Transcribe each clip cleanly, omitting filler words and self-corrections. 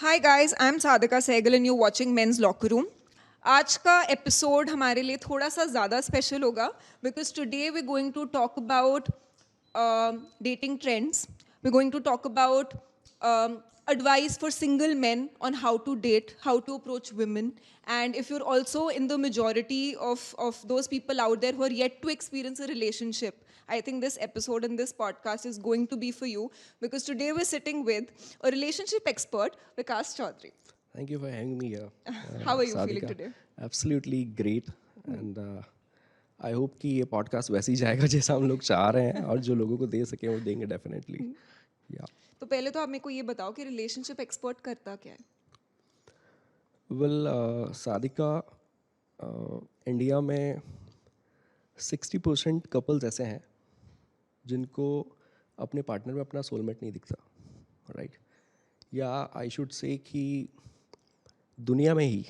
Hi guys, I am Sadika Sehgal and you watching men's locker room. आज का episode हमारे लिए थोड़ा सा ज़्यादा स्पेशल होगा because today we going to talk about dating trends. We're going to talk about advice for single men on how to date, how to approach women. And if you're also in the majority of those people out there who are yet to experience a relationship, I think this episode and this podcast is going to be for you because today we're sitting with a relationship expert, Vikas Chaudhary. Thank you for having me here, How are you feeling Sadhika. today? Absolutely great. And I hope कि ये podcast वैसे ही जाएगा जैसा हम लोग चाह रहे हैं और जो लोगों को दे सके वो देंगे डेफिनेटली या तो पहले तो आप मेरे को ये बताओ कि रिलेशनशिप एक्सपर्ट करता क्या है? वेल सादिका इंडिया में 60% कपल्स ऐसे हैं जिनको अपने पार्टनर में अपना सोलमेट नहीं दिखता, राइट? या आई शुड से कि दुनिया में ही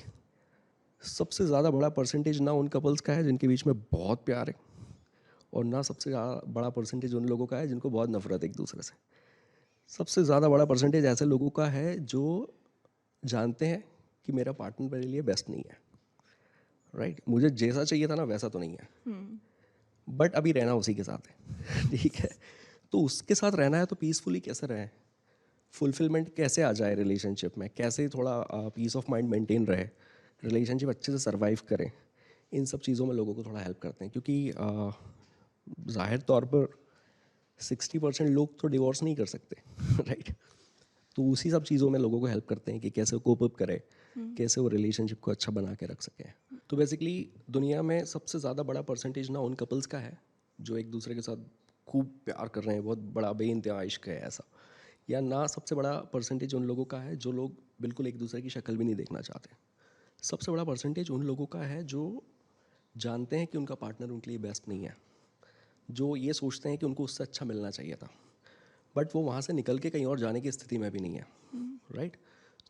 सबसे ज़्यादा बड़ा परसेंटेज ना उन कपल्स का है जिनके बीच में बहुत प्यार है, और ना सबसे ज़्यादा बड़ा परसेंटेज उन लोगों का है जिनको बहुत नफरत है एक दूसरे से। सबसे ज़्यादा बड़ा परसेंटेज ऐसे लोगों का है जो जानते हैं कि मेरा पार्टनर मेरे लिए बेस्ट नहीं है, राइट? मुझे जैसा चाहिए था ना वैसा तो नहीं है, बट अभी रहना उसी के साथ है ठीक है, तो उसके साथ रहना है तो पीसफुली कैसे रहें, फुलफिलमेंट कैसे आ जाए रिलेशनशिप में, कैसे थोड़ा पीस ऑफ माइंड मेंटेन रहे, रिलेशनशिप अच्छे से सर्वाइव करें, इन सब चीज़ों में लोगों को थोड़ा हेल्प करते हैं। क्योंकि ज़ाहिर तौर पर 60% लोग तो डिवोर्स नहीं कर सकते राइट? तो उसी सब चीज़ों में लोगों को हेल्प करते हैं कि कैसे कोप अप करें, कैसे वो रिलेशनशिप को अच्छा बना के रख सकें। तो बेसिकली दुनिया में सबसे ज़्यादा बड़ा परसेंटेज ना उन कपल्स का है जो एक दूसरे के साथ खूब प्यार कर रहे हैं, बहुत बड़ा बेइंतहा इश्क है ऐसा, या ना सबसे बड़ा परसेंटेज उन लोगों का है जो लोग बिल्कुल एक दूसरे की शक्ल भी नहीं देखना चाहते। सबसे बड़ा परसेंटेज उन लोगों का है जो जानते हैं कि उनका पार्टनर उनके लिए बेस्ट नहीं है, जो ये सोचते हैं कि उनको उससे अच्छा मिलना चाहिए था, बट वो वहाँ से निकल के कहीं और जाने की स्थिति में भी नहीं है, राइट?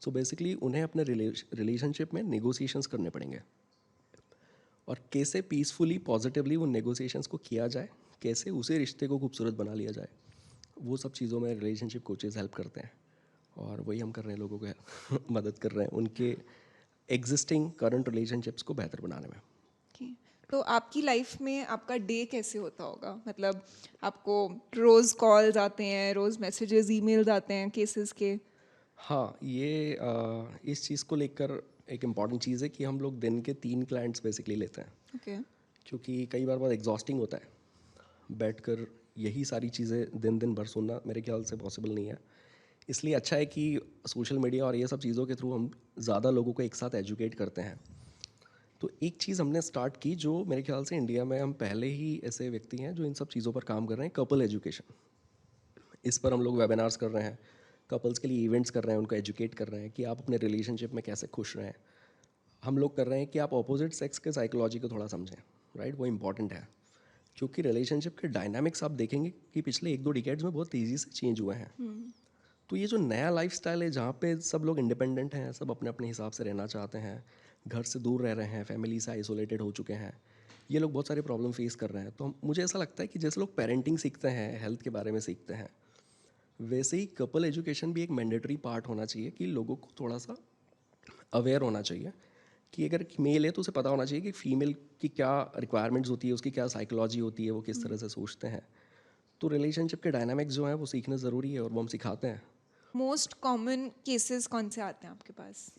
सो बेसिकली उन्हें अपने रिलेशनशिप में नेगोशिएशंस करने पड़ेंगे, और कैसे पीसफुली पॉजिटिवली उन नेगोशिएशंस को किया जाए, कैसे उसे रिश्ते को खूबसूरत बना लिया जाए, वो सब चीज़ों में रिलेशनशिप कोचेस हेल्प करते हैं, और वही हम कर रहे हैं, लोगों को मदद कर रहे हैं उनके एग्जिस्टिंग करंट रिलेशनशिप्स को बेहतर बनाने में। Okay. तो आपकी लाइफ में आपका डे कैसे होता होगा? मतलब आपको रोज कॉल्स आते हैं, रोज मैसेजेस, ईमेल्स आते हैं केसेस के? हाँ, ये इस चीज़ को लेकर एक इम्पॉर्टेंट चीज़ है कि हम लोग दिन के 3 क्लाइंट्स बेसिकली लेते हैं, ओके. क्योंकि कई बार बहुत एग्जॉस्टिंग होता है बैठकर यही सारी चीज़ें दिन दिन भर सुनना, मेरे ख्याल से पॉसिबल नहीं है। इसलिए अच्छा है कि सोशल मीडिया और ये सब चीज़ों के थ्रू हम ज़्यादा लोगों को एक साथ एजुकेट करते हैं। तो एक चीज़ हमने स्टार्ट की जो मेरे ख्याल से इंडिया में हम पहले ही ऐसे व्यक्ति हैं जो इन सब चीज़ों पर काम कर रहे हैं, कपल एजुकेशन। इस पर हम लोग वेबिनार्स कर रहे हैं, कपल्स के लिए इवेंट्स कर रहे हैं, उनको एजुकेट कर रहे हैं कि आप अपने रिलेशनशिप में कैसे खुश रहें। हम लोग कर रहे हैं कि आप अपोजिट सेक्स के साइकोलॉजी को थोड़ा समझें, राइट? वो इंपॉर्टेंट है, क्योंकि रिलेशनशिप के डायनामिक्स आप देखेंगे कि पिछले 1-2 डिकेड्स में बहुत तेज़ी से चेंज हुए हैं। तो ये जो नया लाइफस्टाइल है जहाँ पे सब लोग इंडिपेंडेंट हैं, सब अपने अपने हिसाब से रहना चाहते हैं, घर से दूर रह रहे हैं, फैमिली से आइसोलेटेड हो चुके हैं, ये लोग बहुत सारे प्रॉब्लम फेस कर रहे हैं। तो मुझे ऐसा लगता है कि जैसे लोग पेरेंटिंग सीखते हैं, हेल्थ के बारे में सीखते हैं, वैसे ही कपल एजुकेशन भी एक मैंडेटरी पार्ट होना चाहिए कि लोगों को थोड़ा सा अवेयर होना चाहिए कि अगर मेल है तो उसे पता होना चाहिए कि फीमेल की क्या रिक्वायरमेंट्स होती है, उसकी क्या साइकोलॉजी होती है, वो किस तरह से सोचते हैं। तो रिलेशनशिप के डायनामिक्स जो हैं वो सीखना ज़रूरी है, और वो हम सिखाते हैं। मोस्ट कॉमन केसेस कौन से आते हैं आपके पास?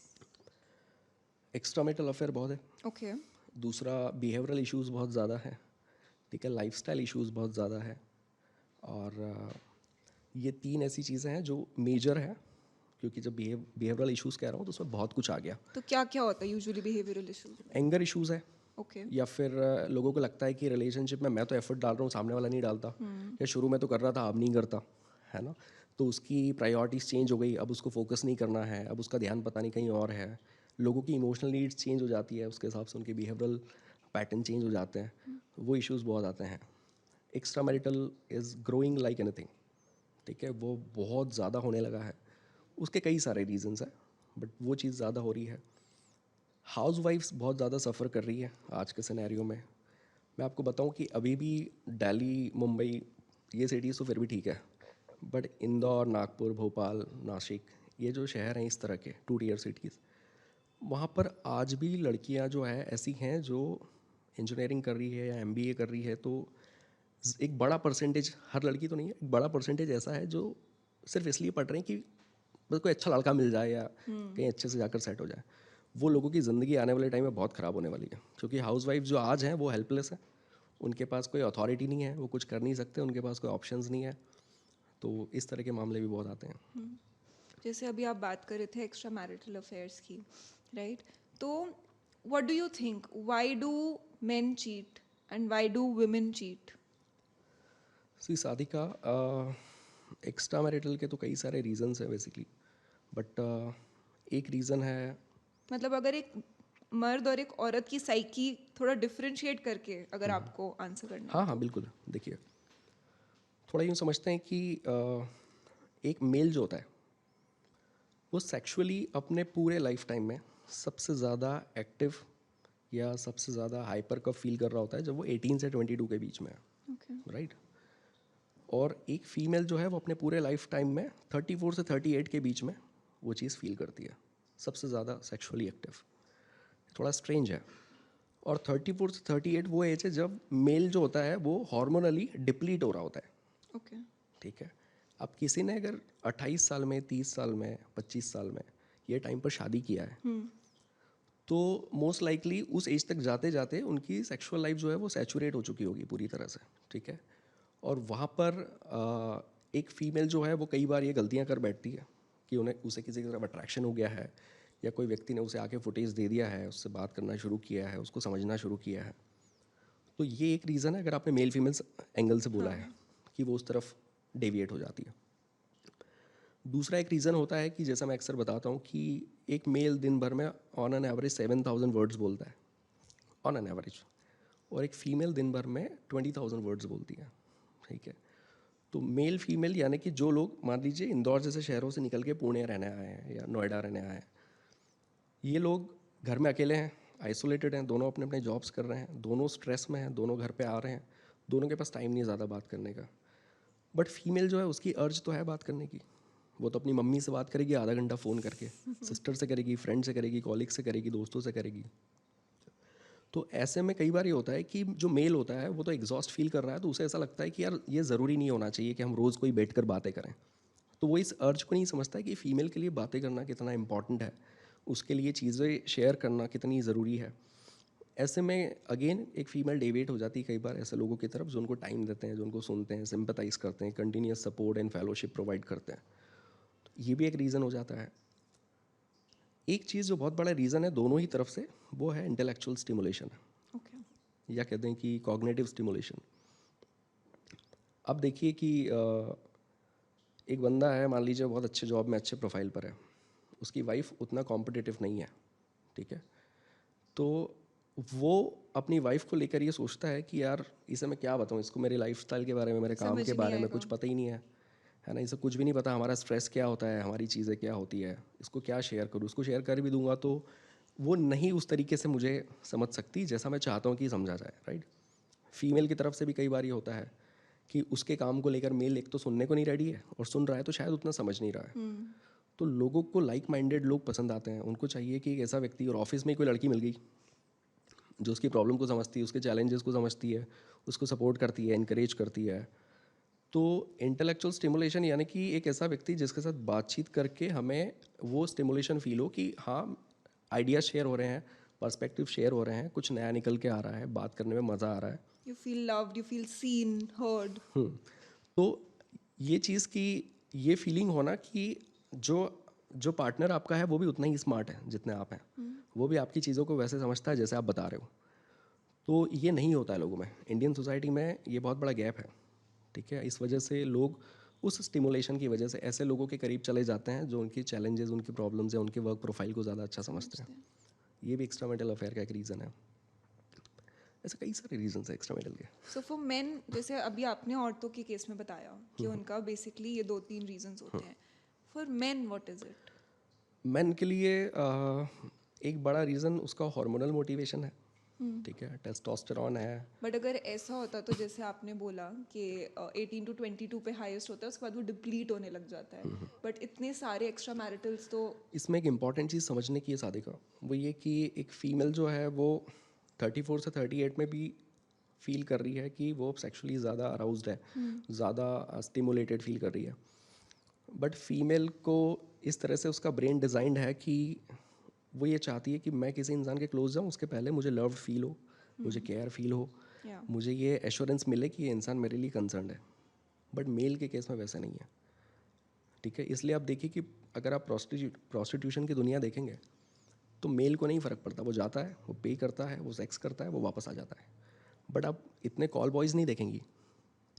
एक्स्ट्रा मैरिटल अफेयर बहुत है, ओके. दूसरा बिहेवियरल इश्यूज़ बहुत ज़्यादा है, ठीक है, लाइफस्टाइल इश्यूज़ बहुत ज़्यादा है, और ये 3 ऐसी चीज़ें हैं जो मेजर है, क्योंकि जब बिहेवियरल इश्यूज़ कह रहा हूँ तो उसमें बहुत कुछ आ गया। तो क्या क्या होता है यूजुअली बिहेवियरल इश्यूज में? एंगर इश्यूज़ है, ओके. या फिर लोगों को लगता है कि रिलेशनशिप में मैं तो एफर्ट डाल रहा हूँ, सामने वाला नहीं डालता, या शुरू में तो कर रहा था अब नहीं करता, है ना? तो उसकी प्रायोरिटीज़ चेंज हो गई, अब उसको फोकस नहीं करना है, अब उसका ध्यान पता नहीं कहीं और है। लोगों की इमोशनल नीड्स चेंज हो जाती है, उसके हिसाब से उनके बिहेवियरल पैटर्न चेंज हो जाते हैं, वो इश्यूज़ बहुत आते हैं। Extra marital is growing like anything, ठीक है, वो बहुत ज़्यादा होने लगा है। उसके कई सारे रीजंस हैं, बट वो चीज़ ज़्यादा हो रही है। हाउस वाइफ्स बहुत ज़्यादा सफ़र कर रही है आज के सिनेरियो में। मैं आपको बताऊं कि अभी भी दिल्ली, मुंबई, ये सिटीज़ तो फिर भी ठीक है, बट इंदौर, नागपुर, भोपाल, नासिक, ये जो शहर हैं इस तरह के 2 टियर सिटीज़, वहाँ पर आज भी लड़कियाँ जो है ऐसी हैं जो इंजीनियरिंग कर रही है या एमबीए कर रही है, तो एक बड़ा परसेंटेज, हर लड़की तो नहीं है, एक बड़ा परसेंटेज ऐसा है जो सिर्फ इसलिए पढ़ रहे हैं कि बस कोई अच्छा लड़का मिल जाए या कहीं अच्छे से जाकर सेट हो जाए। वो लोगों की ज़िंदगी आने वाले टाइम में बहुत ख़राब होने वाली है, क्योंकि हाउसवाइफ जो आज हैं वो हेल्पलेस हैं, उनके पास कोई अथॉरिटी नहीं है, वो कुछ कर नहीं सकते, उनके पास कोई ऑप्शंस नहीं है। तो इस तरह के मामले भी बहुत आते हैं। जैसे अभी आप बात कर रहे थे एक्स्ट्रा मैरिटल अफेयर्स की, राइट? तो what do you think, why do men cheat and why do women cheat? See शादी का एक्स्ट्रा मैरिटल के तो कई सारे रीजंस हैं बेसिकली, बट एक रीज़न है। मतलब अगर एक मर्द और एक औरत की साइकी थोड़ा डिफरेंशिएट करके अगर आपको आंसर करना हो हाँ हाँ तो। बिल्कुल, देखिए थोड़ा यूँ समझते हैं कि एक मेल जो होता है वो सेक्सुअली अपने पूरे लाइफ टाइम में सबसे ज़्यादा एक्टिव या सबसे ज़्यादा हाइपर कब फील कर रहा होता है जब वो 18 से 22 के बीच में है, ओके। राइट? और एक फीमेल जो है वो अपने पूरे लाइफ टाइम में 34 से 38 के बीच में वो चीज़ फील करती है, सबसे ज़्यादा सेक्सुअली एक्टिव। थोड़ा स्ट्रेंज है। और 34 से 38 वो एज है जब मेल जो होता है वो हार्मोनली डिप्लीट हो रहा होता है, ओके। ठीक है? अब किसी ने अगर 28 साल में, 30 साल में, 25 साल में ये टाइम पर शादी किया है, तो मोस्ट लाइकली उस एज तक जाते जाते उनकी सेक्सुअल लाइफ जो है वो सैचुरेट हो चुकी होगी पूरी तरह से, ठीक है? और वहाँ पर एक फ़ीमेल जो है वो कई बार ये गलतियाँ कर बैठती है कि उन्हें उसे किसी की तरफ अट्रैक्शन हो गया है, या कोई व्यक्ति ने उसे आके फुटेज दे दिया है, उससे बात करना शुरू किया है, उसको समझना शुरू किया है। तो ये एक रीज़न है, अगर आपने मेल फीमेल एंगल से बोला है, कि वो उस तरफ डेविएट हो जाती है। दूसरा एक रीज़न होता है कि जैसा मैं अक्सर बताता हूँ कि एक मेल दिन भर में ऑन एन एवरेज 7,000 वर्ड्स बोलता है, ऑन एन एवरेज, और एक फ़ीमेल दिन भर में 20,000 वर्ड्स बोलती है, ठीक है? तो मेल फीमेल यानी कि जो लोग मान लीजिए इंदौर जैसे शहरों से निकल के पुणे रहने आए हैं या नोएडा रहने आए हैं, ये लोग घर में अकेले हैं, आइसोलेटेड हैं, दोनों अपने अपने जॉब्स कर रहे हैं, दोनों स्ट्रेस में हैं, दोनों घर पे आ रहे हैं, दोनों के पास टाइम नहीं है ज़्यादा बात करने का। बट फीमेल जो है उसकी अर्ज तो है बात करने की, वो तो अपनी मम्मी से बात करेगी आधा घंटा फ़ोन करके, सिस्टर से करेगी, फ्रेंड से करेगी, कॉलीग से करेगी, दोस्तों से करेगी। तो ऐसे में कई बार ये होता है कि जो मेल होता है वो तो एग्जॉस्ट फील कर रहा है, तो उसे ऐसा लगता है कि यार ये ज़रूरी नहीं होना चाहिए कि हम रोज़ कोई बैठ कर बातें करें। तो वो इस अर्ज को नहीं समझता है कि फ़ीमेल के लिए बातें करना कितना इंपॉर्टेंट है, उसके लिए चीज़ें शेयर करना कितनी ज़रूरी है। ऐसे में अगेन एक फ़ीमेल डेविएट हो जाती है कई बार ऐसे लोगों की तरफ जो उनको टाइम देते हैं, जो उनको सुनते हैं, सिंपैथाइज़ करते हैं, continuous support and fellowship provide करते हैं। तो ये भी एक रीज़न हो जाता है। एक चीज़ जो बहुत बड़ा रीज़न है दोनों ही तरफ से, वो है इंटेलेक्चुअल स्टिमुलेशन, ओके। या कहते हैं कि कॉग्निटिव स्टिमुलेशन। अब देखिए कि एक बंदा है, मान लीजिए बहुत अच्छे जॉब में, अच्छे प्रोफाइल पर है, उसकी वाइफ उतना कॉम्पिटिटिव नहीं है, ठीक है? तो वो अपनी वाइफ को लेकर ये सोचता है कि यार इसे मैं क्या बताऊँ, इसको मेरे लाइफस्टाइल के बारे में, मेरे काम समझ के ही नहीं बारे में आएगा। कुछ पता ही नहीं है ना? इसे कुछ भी नहीं पता हमारा स्ट्रेस क्या होता है, हमारी चीज़ें क्या होती है, इसको क्या शेयर करूँ, उसको शेयर कर भी दूंगा तो वो नहीं उस तरीके से मुझे समझ सकती जैसा मैं चाहता हूँ कि समझा जाए, राइट? फीमेल की तरफ से भी कई बार ये होता है कि उसके काम को लेकर मेल एक तो सुनने को नहीं रेडी है, और सुन रहा है तो शायद उतना समझ नहीं रहा है। तो लोगों को लाइक माइंडेड लोग पसंद आते हैं, उनको चाहिए कि एक ऐसा व्यक्ति, और ऑफिस में कोई लड़की मिल गई जो उसकी प्रॉब्लम को समझती है, उसके चैलेंजेस को समझती है, उसको सपोर्ट करती है, इनकरेज करती है। तो इंटेलेक्चुअल स्टिमुलेशन यानी कि एक ऐसा व्यक्ति जिसके साथ बातचीत करके हमें वो स्टिमुलेशन फील हो कि हाँ, आइडियाज शेयर हो रहे हैं, पर्सपेक्टिव शेयर हो रहे हैं, कुछ नया निकल के आ रहा है, बात करने में मज़ा आ रहा है। You feel loved, you feel seen, heard. तो ये चीज़ की, ये फीलिंग होना कि जो जो पार्टनर आपका है वो भी उतना ही स्मार्ट है जितने आप हैं, वो भी आपकी चीज़ों को वैसे समझता है जैसे आप बता रहे हो। तो ये नहीं होता है लोगों में, इंडियन सोसाइटी में ये बहुत बड़ा गैप है, ठीक है? इस वजह से लोग उस स्टिमुलेशन की वजह से ऐसे लोगों के करीब चले जाते हैं जो उनकी चैलेंजेस, उनकी प्रॉब्लम्स या उनके वर्क प्रोफाइल को ज़्यादा अच्छा समझते हैं। ये भी एक्स्ट्रामेंटल अफेयर का एक रीज़न है। ऐसे कई सारे रीजन है एक्स्ट्रामेंटल के। सो फॉर मेन, जैसे अभी आपने औरतों के केस में बताया कि उनका बेसिकली ये 2-3 रीजंस होते हैं। For main what is it? Man के लिए एक बड़ा रीज़न उसका हार्मोनल मोटिवेशन है, ठीक है, टेस्टोस्टेरॉन है। बट अगर ऐसा होता तो जैसे आपने बोला कि 18 to 22 पे हाईएस्ट होता है, उसके बाद वो डिप्लीट होने लग जाता है, बट इतने सारे एक्स्ट्रा मैरिटल्स तो इसमें एक इम्पॉर्टेंट चीज़ समझने की है सादिका, वो ये कि एक फ़ीमेल जो है वो 34 से 38 में भी फील कर रही है कि वो सेक्सुअली ज़्यादा अराउज्ड है, ज़्यादा स्टिमुलेटेड फील कर रही है। बट फीमेल को इस तरह से उसका ब्रेन डिज़ाइंड है कि वो ये चाहती है कि मैं किसी इंसान के क्लोज जाऊँ, उसके पहले मुझे लव्ड फील हो, मुझे केयर फील हो, या मुझे ये एश्योरेंस मिले कि ये इंसान मेरे लिए कंसर्न है। बट मेल के केस में वैसा नहीं है। ठीक है, इसलिए आप देखिए कि अगर आप प्रोस्टिट्यूशन की दुनिया देखेंगे तो मेल को नहीं फ़र्क पड़ता, वो जाता है, वो पे करता है, वो सेक्स करता है, वो वापस आ जाता है। बट आप इतने कॉल बॉयज़ नहीं देखेंगी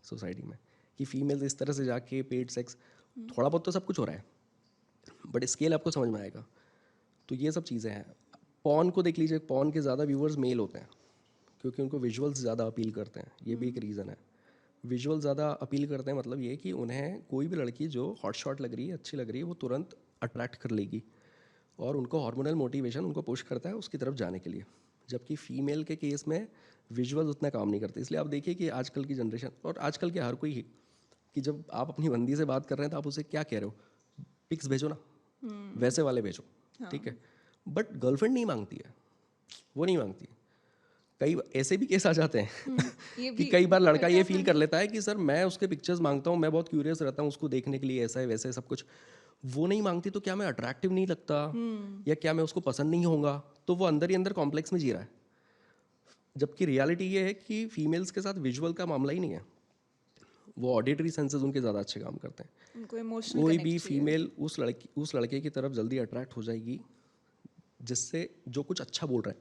सोसाइटी में कि फीमेल्स इस तरह से जाके पेड सेक्स, थोड़ा बहुत तो सब कुछ हो रहा है बट स्केल आपको समझ में आएगा। तो ये सब चीज़ें हैं। पॉर्न को देख लीजिए, पॉर्न के ज़्यादा व्यूअर्स मेल होते हैं क्योंकि उनको विजुअल्स ज़्यादा अपील करते हैं, ये भी एक रीज़न है। विजुअल ज़्यादा अपील करते हैं मतलब ये कि उन्हें कोई भी लड़की जो हॉट शॉट लग रही है, अच्छी लग रही है, वो तुरंत अट्रैक्ट कर लेगी और उनको हार्मोनल मोटिवेशन उनको पुश करता है उसकी तरफ जाने के लिए। जबकि फीमेल के केस में विजुअल्स उतना काम नहीं करते। इसलिए आप देखिए कि आजकल की जनरेशन और आजकल के हर कोई ही कि जब आप अपनी बंदी से बात कर रहे हैं तो आप उसे क्या कह रहे हो, पिक्स भेजो ना, वैसे वाले भेजो, ठीक है। बट गर्लफ्रेंड नहीं मांगती है, वो नहीं मांगती। कई ऐसे भी केस आ जाते हैं ये कि भी कई बार लड़का पता ये है फील कर लेता है कि सर मैं उसके पिक्चर्स मांगता हूँ, मैं बहुत क्यूरियस रहता हूँ उसको देखने के लिए, ऐसा है वैसे है सब कुछ, वो नहीं मांगती तो क्या मैं अट्रैक्टिव नहीं लगता या क्या मैं उसको पसंद नहीं होऊंगा, तो वो अंदर ही अंदर कॉम्प्लेक्स में जी रहा है। जबकि रियलिटी ये है कि फीमेल्स के साथ विजुअल का मामला ही नहीं है, वो ऑडिटरी सेंसेस उनके ज़्यादा अच्छे काम करते हैं। उनको इमोशनल कोई कनेक्ट भी चाहिए। फीमेल उस लड़के की तरफ जल्दी अट्रैक्ट हो जाएगी जिससे जो कुछ अच्छा बोल रहा है,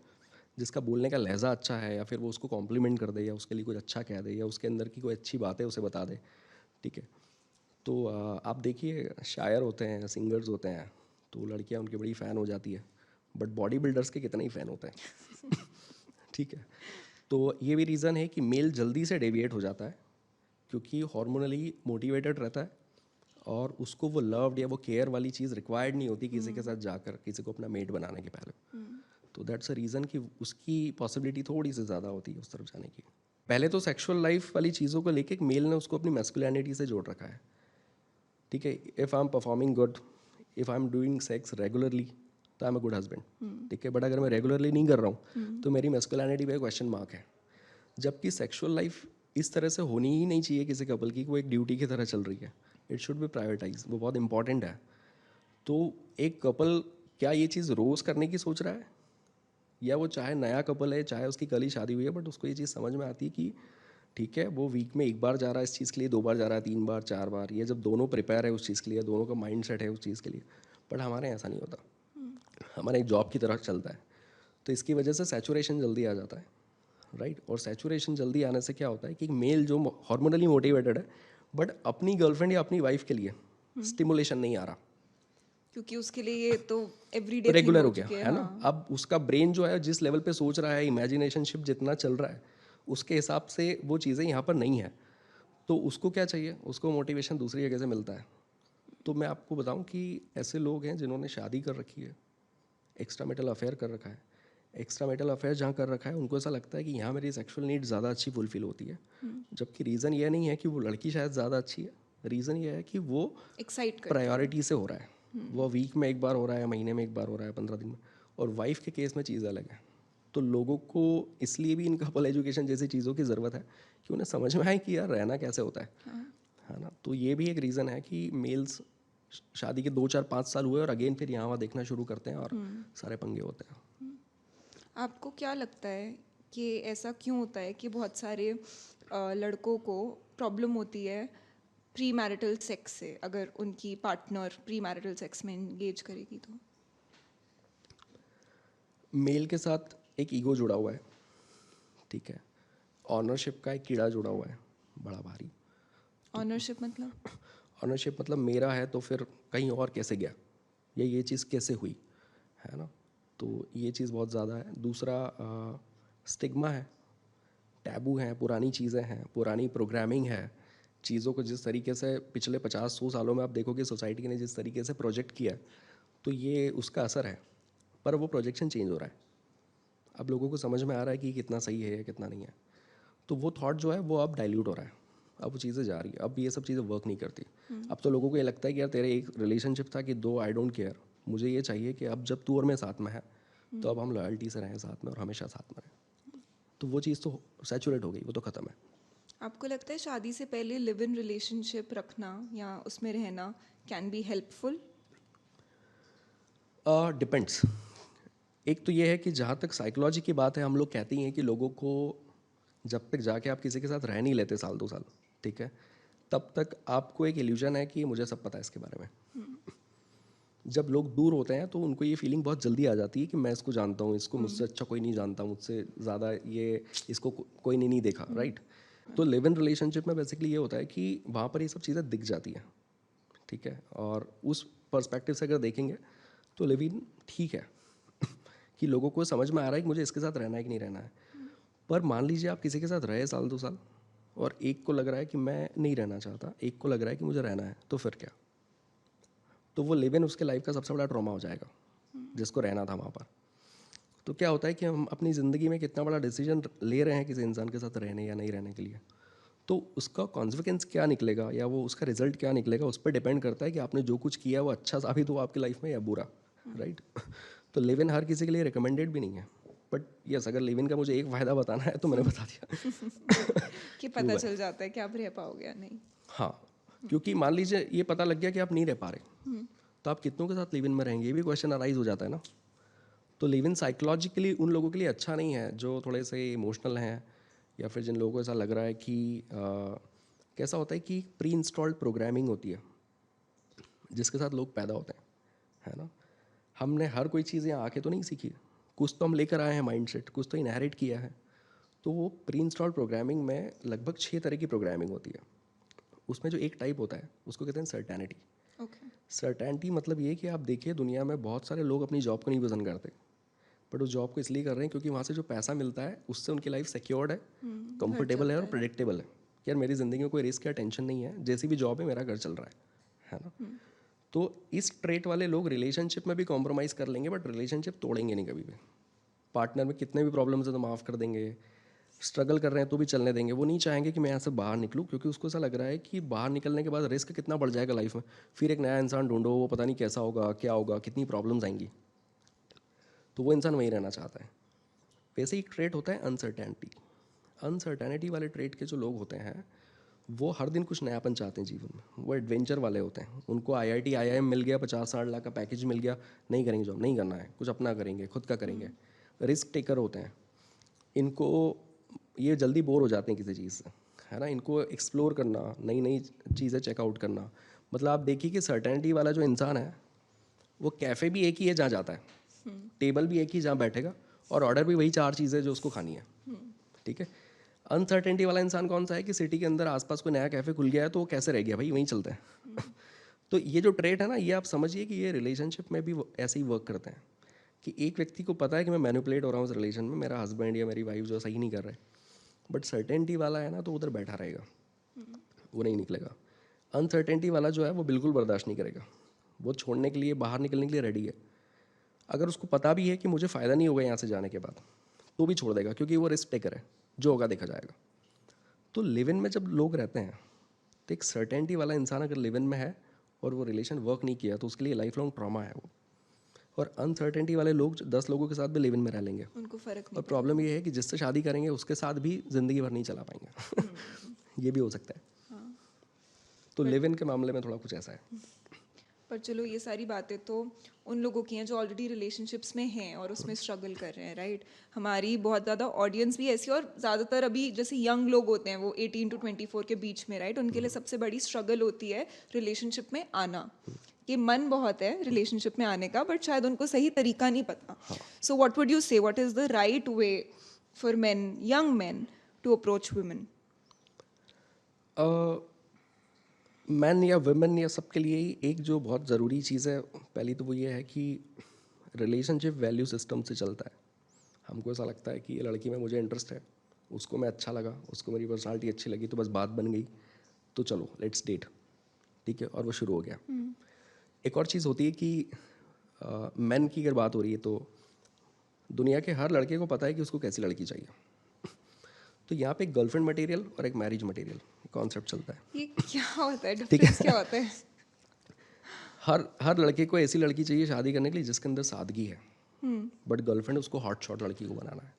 जिसका बोलने का लहजा अच्छा है, या फिर वो उसको कॉम्प्लीमेंट कर दे या उसके लिए कुछ अच्छा कह दे या उसके अंदर की कोई अच्छी बात है उसे बता दे, ठीक है। तो आप देखिए शायर होते हैं, सिंगर्स होते हैं, तो लड़कियां उनकी बड़ी फ़ैन हो जाती है, बट बॉडी बिल्डर्स के कितने ही फ़ैन होते हैं ठीक है। तो ये भी रीज़न है कि मेल जल्दी से डेविएट हो जाता है क्योंकि हार्मोनली मोटिवेटेड रहता है और उसको वो लव्ड या वो केयर वाली चीज़ रिक्वायर्ड नहीं होती किसी के साथ जाकर किसी को अपना मेट बनाने के पहले। तो दैट्स अ रीज़न कि उसकी पॉसिबिलिटी थोड़ी सी ज़्यादा होती है उस तरफ जाने की। पहले तो सेक्सुअल लाइफ वाली चीज़ों को लेके मेल ने उसको अपनी मैस्कुलिनिटी से जोड़ रखा है, ठीक है। If I am performing good, if I am doing sex regularly तो I am a good husband, ठीक है। बट अगर मैं रेगुलरली नहीं कर रहा हूँ तो मेरी मैस्कुलिनिटी पे क्वेश्चन मार्क है। जबकि सेक्सुअल लाइफ इस तरह से होनी ही नहीं चाहिए किसी कपल की, वो एक ड्यूटी की तरह चल रही है। इट शुड बी प्रायोरिटाइज, वो बहुत इंपॉर्टेंट है। तो एक कपल क्या ये चीज़ रोज़ करने की सोच रहा है, या वो चाहे नया कपल है, चाहे उसकी कल ही शादी हुई है, बट उसको ये चीज़ समझ में आती है कि ठीक है वो वीक में एक बार जा रहा है इस चीज़ के लिए, 2 बार जा रहा है, 3 बार 4 बार, ये जब दोनों प्रिपेयर है उस चीज़ के लिए, दोनों का माइंड सेट है उस चीज़ के लिए। बट हमारे यहाँ ऐसा नहीं होता, हमारा एक जॉब की तरह चलता है। तो इसकी वजह से सैचुरेशन जल्दी आ जाता है, राइट। और सैचुरेशन जल्दी आने से क्या होता है कि मेल जो हार्मोनली मोटिवेटेड है बट अपनी गर्लफ्रेंड या अपनी वाइफ के लिए स्टिमुलेशन नहीं आ रहा, क्योंकि उसके लिए ये तो एवरीडे थिंग रेगुलर हो हो गया चुकी है। है ना। हाँ, अब उसका ब्रेन जो है जिस लेवल पे सोच रहा है, इमेजिनेशनशिप जितना चल रहा है उसके हिसाब से वो चीज़ें यहाँ पर नहीं है। तो उसको क्या चाहिए, उसको मोटिवेशन दूसरी जगह से मिलता है। तो मैं आपको बताऊं कि ऐसे लोग हैं जिन्होंने शादी कर रखी है, एक्स्ट्रा मेटल अफेयर कर रखा है, एक्स्ट्रा मेटल अफेयर जहाँ कर रखा है उनको ऐसा लगता है कि यहाँ मेरी सेक्सुअल नीड ज़्यादा अच्छी फुलफिल होती है। जबकि रीज़न ये नहीं है कि वो लड़की शायद ज़्यादा अच्छी है, रीज़न ये है कि वो एक्साइट करती है। प्रायोरिटी से हो रहा है। वो वीक में एक बार हो रहा है, महीने में एक बार हो रहा है, 15 दिन में। और वाइफ के केस में चीज़ अलग है। तो लोगों को इसलिए भी इन कपल एजुकेशन जैसी चीज़ों की ज़रूरत है कि उन्हें समझ में आए कि यार रहना कैसे होता है ना। तो ये भी एक रीज़न है कि मेल्स शादी के 2 4 5 साल हुए और अगेन फिर यहाँ वहाँ देखना शुरू करते हैं और सारे पंगे होते हैं। आपको क्या लगता है कि ऐसा क्यों होता है कि बहुत सारे लड़कों को प्रॉब्लम होती है प्री मैरिटल सेक्स से, अगर उनकी पार्टनर प्री मैरिटल सेक्स में इंगेज करेगी तो? मेल के साथ एक ईगो जुड़ा हुआ है, ठीक है। ऑनरशिप का एक कीड़ा जुड़ा हुआ है बड़ा भारी। ऑनरशिप मतलब? ऑनरशिप मतलब मेरा है तो फिर कहीं और कैसे गया, या ये चीज़ कैसे हुई, है ना। तो ये चीज़ बहुत ज़्यादा है। दूसरा स्टिग्मा है, टैबू हैं, पुरानी चीज़ें हैं, पुरानी प्रोग्रामिंग है। चीज़ों को जिस तरीके से पिछले 50-100 सालों में आप देखोगे सोसाइटी ने जिस तरीके से प्रोजेक्ट किया है, तो ये उसका असर है। पर वो प्रोजेक्शन चेंज हो रहा है। अब लोगों को समझ में आ रहा है कि कितना सही है या कितना नहीं है, तो वो थॉट जो है वो अब डाइल्यूट हो रहा है, अब वो चीज़ें जा रही है, अब ये सब चीज़ें वर्क नहीं करती। अब तो लोगों को ये लगता है कि यार तेरे एक रिलेशनशिप था कि दो आई डोंट केयर, मुझे ये चाहिए कि अब जब तू और मैं साथ में है तो अब हम लॉयल्टी से रहें साथ में और हमेशा साथ में रहें। तो वो चीज़ तो सैचुरेट हो गई, वो तो ख़त्म है। आपको लगता है शादी से पहले लिव इन रिलेशनशिप रखना या उसमें रहना कैन बी हेल्पफुल? डिपेंड्स। एक तो ये है कि जहाँ तक साइकोलॉजी की बात है, हम लोग कहते ही हैं कि लोगों को जब तक जाके आप किसी के साथ रह नहीं लेते साल 2 साल, ठीक है, तब तक आपको एक इल्यूजन है कि मुझे सब पता है इसके बारे में। जब लोग दूर होते हैं तो उनको ये फीलिंग बहुत जल्दी आ जाती है कि मैं इसको जानता हूँ, इसको मुझसे अच्छा कोई नहीं जानता, मुझसे ज़्यादा ये इसको कोई ने नहीं देखा, राइट। तो लिव इन रिलेशनशिप में बेसिकली ये होता है कि वहाँ पर ये सब चीज़ें दिख जाती हैं, ठीक है, और उस पर्सपेक्टिव से अगर देखेंगे तो लिव इन ठीक है कि लोगों को समझ में आ रहा है कि मुझे इसके साथ रहना है कि नहीं रहना है। पर मान लीजिए आप किसी के साथ रहे साल 2 साल और एक को लग रहा है कि मैं नहीं रहना चाहता, एक को लग रहा है कि मुझे रहना है, तो फिर क्या? तो वो लिव इन उसके लाइफ का सबसे बड़ा ट्रॉमा हो जाएगा, जिसको रहना था वहाँ पर। तो क्या होता है कि हम अपनी ज़िंदगी में कितना बड़ा डिसीजन ले रहे हैं किसी इंसान के साथ रहने या नहीं रहने के लिए, तो उसका कॉन्सिक्वेंस क्या निकलेगा या वो उसका रिजल्ट क्या निकलेगा, उस पर डिपेंड करता है कि आपने जो कुछ किया वो अच्छा साबित हुआ आपकी लाइफ में या बुरा, राइट। तो लिव इन हर किसी के लिए रिकमेंडेड भी नहीं है, बट यस, अगर लिव इन का मुझे एक फ़ायदा बताना है तो मैंने बता दिया। कि पता चल जाता है कि आप रह पाओगे या नहीं? हाँ, क्योंकि मान लीजिए ये पता लग गया कि आप नहीं रह पा रहे, तो आप कितनों के साथ लिव इन में रहेंगे, ये भी क्वेश्चन अराइज हो जाता है ना। तो लिव इन साइकोलॉजिकली उन लोगों के लिए अच्छा नहीं है जो थोड़े से इमोशनल हैं, या फिर जिन लोगों को ऐसा लग रहा है कि कैसा होता है कि प्री इंस्टॉल्ड प्रोग्रामिंग होती है जिसके साथ लोग पैदा होते हैं, है ना। हमने हर कोई चीज़ यहाँ आके तो नहीं सीखी, कुछ तो हम लेकर आए हैं माइंडसेट, कुछ तो इनहेरिट किया है। तो वो प्री इंस्टॉल्ड प्रोग्रामिंग में लगभग 6 तरह की प्रोग्रामिंग होती है। उसमें जो एक टाइप होता है उसको कहते हैं सर्टेनिटी। ओके। सर्टेनिटी मतलब ये कि आप देखिए दुनिया में बहुत सारे लोग अपनी जॉब को नहीं पसंद करते, बट उस जॉब को इसलिए कर रहे हैं क्योंकि वहाँ से जो पैसा मिलता है उससे उनकी लाइफ सिक्योर्ड है, घर कंफर्टेबल है चलता और है। प्रेडिक्टेबल है कि यार मेरी ज़िंदगी में कोई रिस्क या टेंशन नहीं है, जैसी भी जॉब है मेरा घर चल रहा है ना। तो इस ट्रेट वाले लोग रिलेशनशिप में भी कॉम्प्रोमाइज़ कर लेंगे बट रिलेशनशिप तोड़ेंगे नहीं कभी भी। पार्टनर में कितने भी प्रॉब्लम्स है तो माफ़ कर देंगे, स्ट्रगल कर रहे हैं तो भी चलने देंगे। वो नहीं चाहेंगे कि मैं यहाँ से बाहर निकलूँ, क्योंकि उसको ऐसा लग रहा है कि बाहर निकलने के बाद रिस्क कितना बढ़ जाएगा लाइफ में, फिर एक नया इंसान ढूंढो, वो पता नहीं कैसा होगा, क्या होगा, कितनी प्रॉब्लम्स आएंगी। तो वो इंसान वहीं रहना चाहता है। वैसे ही एक ट्रेट होता है अनसर्टेनिटी। अनसर्टेनिटी वाले ट्रेट के जो लोग होते हैं वो हर दिन कुछ नयापन चाहते हैं जीवन में, वो एडवेंचर वाले होते हैं। उनको IIT IIM मिल गया, 50-60 लाख का पैकेज मिल गया, नहीं करेंगे जॉब, नहीं करना है, कुछ अपना करेंगे, खुद का करेंगे। रिस्क टेकर होते हैं। इनको ये जल्दी बोर हो जाते हैं किसी चीज़ से, है ना। इनको एक्सप्लोर करना, नई नई चीज़ें चेकआउट करना, मतलब आप देखिए कि सर्टेनिटी वाला जो इंसान है वो कैफ़े भी एक ही है जहाँ जाता है, टेबल भी एक ही जहाँ बैठेगा, और ऑर्डर भी वही 4 चीज़ें जो उसको खानी है, ठीक है। अनसर्टेनिटी वाला इंसान कौन सा है कि सिटी के अंदर आसपास कोई नया कैफ़े खुल गया है तो वो कैसे रह गया भाई, वहीं चलते हैं। तो ये जो ट्रेट है ना, ये आप समझिए कि ये रिलेशनशिप में भी ऐसे ही वर्क करते हैं कि एक व्यक्ति को पता है कि मैं मैनिपुलेट हो रहा हूँ उस रिलेशन में, मेरा हस्बैंड या मेरी वाइफ जो सही नहीं कर रहे, बट सर्टेनिटी वाला है ना तो उधर बैठा रहेगा, वो नहीं निकलेगा। अनसर्टेनिटी वाला जो है वो बिल्कुल बर्दाश्त नहीं करेगा, वो छोड़ने के लिए, बाहर निकलने के लिए रेडी है। अगर उसको पता भी है कि मुझे फ़ायदा नहीं होगा यहाँ से जाने के बाद, तो भी छोड़ देगा, क्योंकि वो रिस्क टेकर है, जो होगा देखा जाएगा। तो लिव इन में जब लोग रहते हैं तो एक सर्टेनिटी वाला इंसान अगर लिव इन में है और वो रिलेशन वर्क नहीं किया तो उसके लिए लाइफ लॉन्ग ट्रॉमा है वो। और अनसर्टेनिटी वाले लोग 10 लोगों के साथ भी लिव इन में रह लेंगे, उनको फर्क और नहीं प्रॉब्लम पड़ेगा। ये है कि जिससे शादी करेंगे उसके साथ भी ज़िंदगी भर नहीं चला पाएंगे। ये भी हो सकता है। हाँ। तो बट लिव इन के मामले में थोड़ा कुछ ऐसा है। पर चलो, ये सारी बातें तो उन लोगों की हैं जो ऑलरेडी रिलेशनशिप्स में हैं और उसमें स्ट्रगल कर रहे हैं, राइट। हमारी बहुत ज़्यादा ऑडियंस भी ऐसी है, और ज़्यादातर अभी जैसे यंग लोग होते हैं वो 18 to 24 के बीच में, राइट, उनके लिए सबसे बड़ी स्ट्रगल होती है रिलेशनशिप में आना। कि मन बहुत है रिलेशनशिप में आने का, बट शायद उनको सही तरीका नहीं पता। So what would you say, what is the right way for men, young men, to approach women? Man या वुमेन या सबके लिए ही एक जो बहुत ज़रूरी चीज़ है, पहली तो वो ये है कि रिलेशनशिप वैल्यू सिस्टम से चलता है। हमको ऐसा लगता है कि ये लड़की में मुझे इंटरेस्ट है, उसको मैं अच्छा लगा, उसको मेरी पर्सनालिटी अच्छी लगी, तो बस बात बन गई, तो चलो लेट्स डेट, ठीक है, और वो शुरू हो गया। एक और चीज़ होती है कि मैन की अगर बात हो रही है तो दुनिया के हर लड़के को पता है कि उसको कैसी लड़की चाहिए। तो यहाँ पे एक गर्लफ्रेंड मटेरियल और एक मैरिज मटेरियल कॉन्सेप्ट चलता है। ये क्या होता है, ठीक है। डिफरेंस क्या होता है? हर लड़के को ऐसी लड़की चाहिए शादी करने के लिए जिसके अंदर सादगी है, बट गर्लफ्रेंड उसको हॉट शॉट लड़की को बनाना है।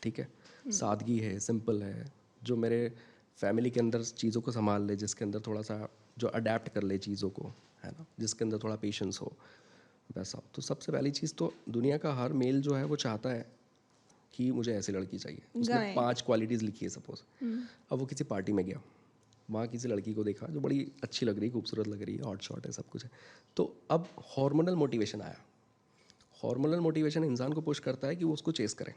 ठीक है, सादगी है, सिंपल है, जो मेरे फैमिली के अंदर चीज़ों को संभाल ले, जिसके अंदर थोड़ा सा जो अडेप्ट कर ले चीज़ों को, है ना, जिसके अंदर थोड़ा पेशेंस हो, वैसा। तो सबसे पहली चीज़ तो दुनिया का हर मेल जो है वो चाहता है कि मुझे ऐसी लड़की चाहिए। उसने गाय। 5 क्वालिटीज़ लिखी है सपोज। अब वो किसी पार्टी में गया, वहाँ किसी लड़की को देखा जो बड़ी अच्छी लग रही, खूबसूरत लग रही है, हॉट शॉट है, सब कुछ है। तो अब हार्मोनल मोटिवेशन आया। हार्मोनल मोटिवेशन इंसान को पुश करता है कि वो उसको चेस करे,